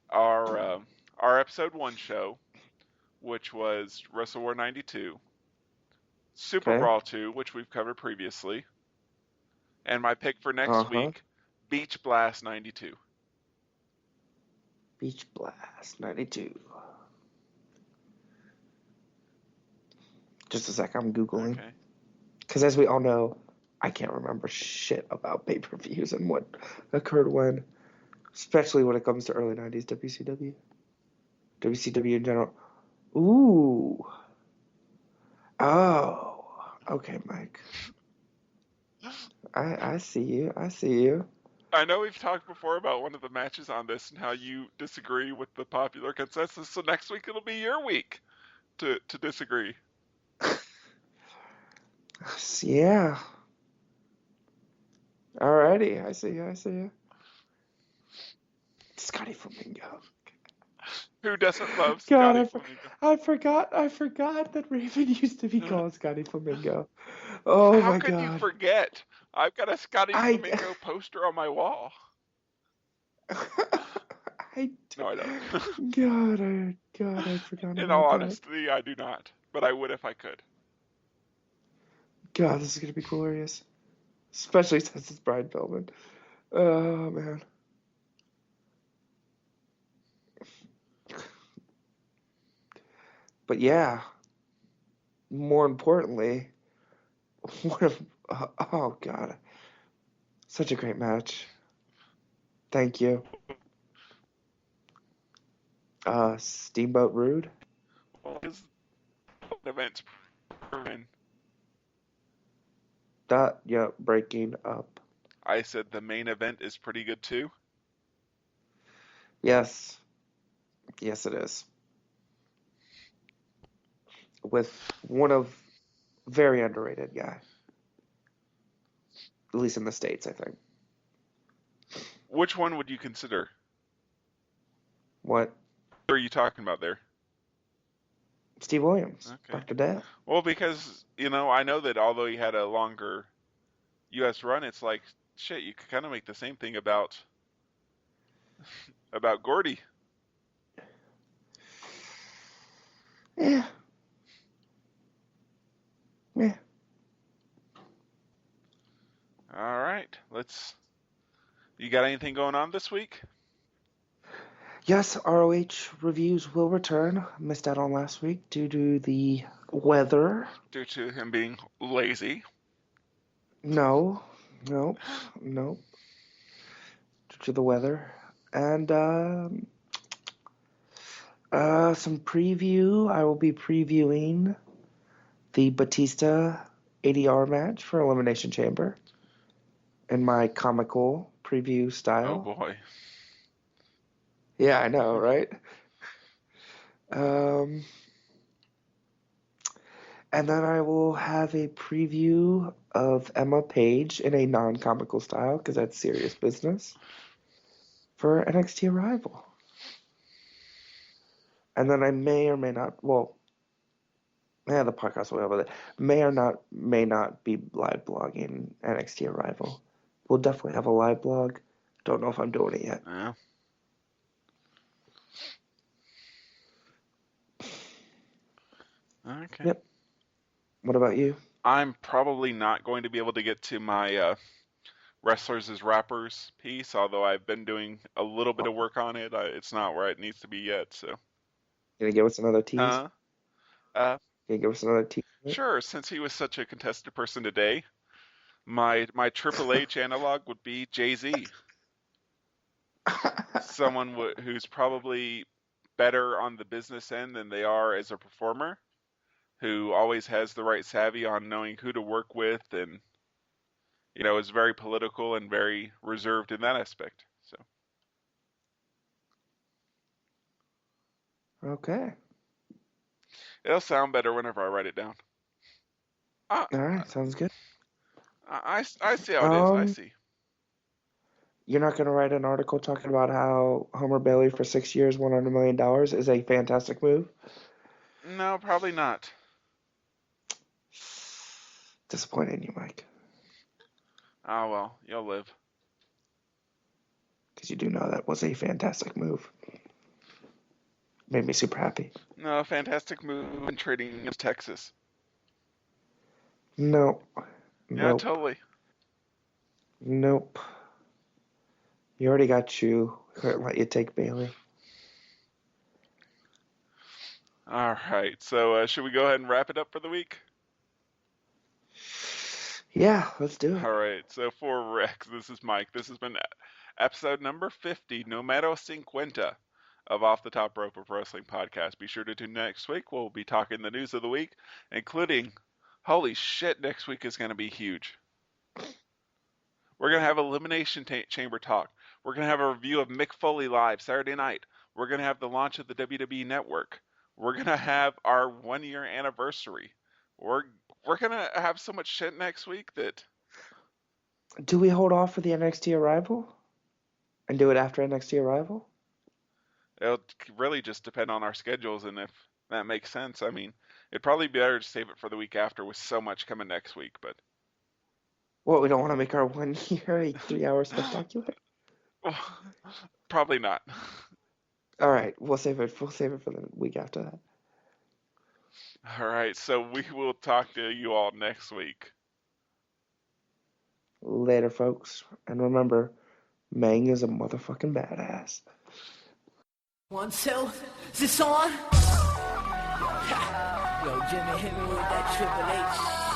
Our episode 1 show, which was Wrestle War 92, Super Okay. Brawl 2, which we've covered previously, and my pick for next week, Beach Blast 92. Beach Blast 92. Just a sec, I'm Googling. Okay. Because as we all know, I can't remember shit about pay-per-views and what occurred when, especially when it comes to early 90s WCW. WCW in general. Ooh. Oh. Okay, Mike. I see you. I see you. I know we've talked before about one of the matches on this and how you disagree with the popular consensus, so next week it'll be your week to disagree. Yeah. Alrighty, I see you. Scotty Flamingo. Who doesn't love God, Scotty Flamingo? I forgot that Raven used to be called Scotty Flamingo. Oh How my could you God. forget? I've got a Scotty I- Flamingo poster on my wall. No, I don't. God, I forgot In all about that. honesty, I do not. But I would if I could. God, this is gonna be glorious. Especially since it's Bryan Pillman. Oh man. But yeah, more importantly, one of oh God, such a great match. Thank you. Steamboat Rude. Well, his event's proven. Breaking up. I said the main event is pretty good too. Yes. Yes, it is. With one of very underrated guy. At least in the States, I think. Which one would you consider? What? What are you talking about there? Steve Williams. Okay. Dr. Death. Well, because, I know that although he had a longer U.S. run, it's like, shit, you could kind of make the same thing about Gordy. Yeah. All right, you got anything going on this week? Yes, ROH reviews will return. Missed out on last week due to the weather. Due to him being lazy. No. Due to the weather. And some preview. I will be previewing the Batista ADR match for Elimination Chamber in my comical preview style. Oh boy. Yeah, I know, right? And then I will have a preview of Emma Page in a non-comical style, because that's serious business, for NXT Arrival. And then I may or may not, the podcast will have it. May not be live blogging NXT Arrival. We'll definitely have a live blog. Don't know if I'm doing it yet. Yeah. Okay. Yep. What about you? I'm probably not going to be able to get to my wrestlers as rappers piece, although I've been doing a little bit of work on it. It's not where it needs to be yet, so. Gonna give us another tease? Huh? Gonna give us another tease? Sure, since he was such a contested person today, my Triple H analog would be Jay-Z. Someone who's probably better on the business end than they are as a performer, who always has the right savvy on knowing who to work with, and is very political and very reserved in that aspect. So. Okay. It'll sound better whenever I write it down. All right, sounds good. I see how it is. I see. You're not going to write an article talking about how Homer Bailey for 6 years, $100 million is a fantastic move? No, probably not. Disappointing you, Mike. Oh, well, you'll live. Because you do know that was a fantastic move. Made me super happy. No, fantastic move in trading against Texas. No. Yeah, Nope. totally. Nope. You already got Chu. Couldn't let you take Bailey. All right. So should we go ahead and wrap it up for the week? Yeah, let's do it. All right. So for Rex, this is Mike. This has been episode number 50, Numero 50 of Off the Top Rope of Wrestling Podcast. Be sure to tune next week. We'll be talking the news of the week, including, holy shit, next week is going to be huge. We're going to have Elimination Chamber talk. We're going to have a review of Mick Foley Live Saturday night. We're going to have the launch of the WWE Network. We're going to have our 1-year anniversary. We're going to have so much shit next week that... Do we hold off for the NXT Arrival? And do it after NXT Arrival? It'll really just depend on our schedules and if that makes sense. I mean, it'd probably be better to save it for the week after with so much coming next week, but... What, we don't want to make our 1 year a 3-hour spectacular? Well, probably not. All right, we'll save it for the week after that. All right, so we will talk to you all next week. Later, folks. And remember, Mang is a motherfucking badass. 1, 2, is this on? Yo, Jimmy hit me with that Triple H.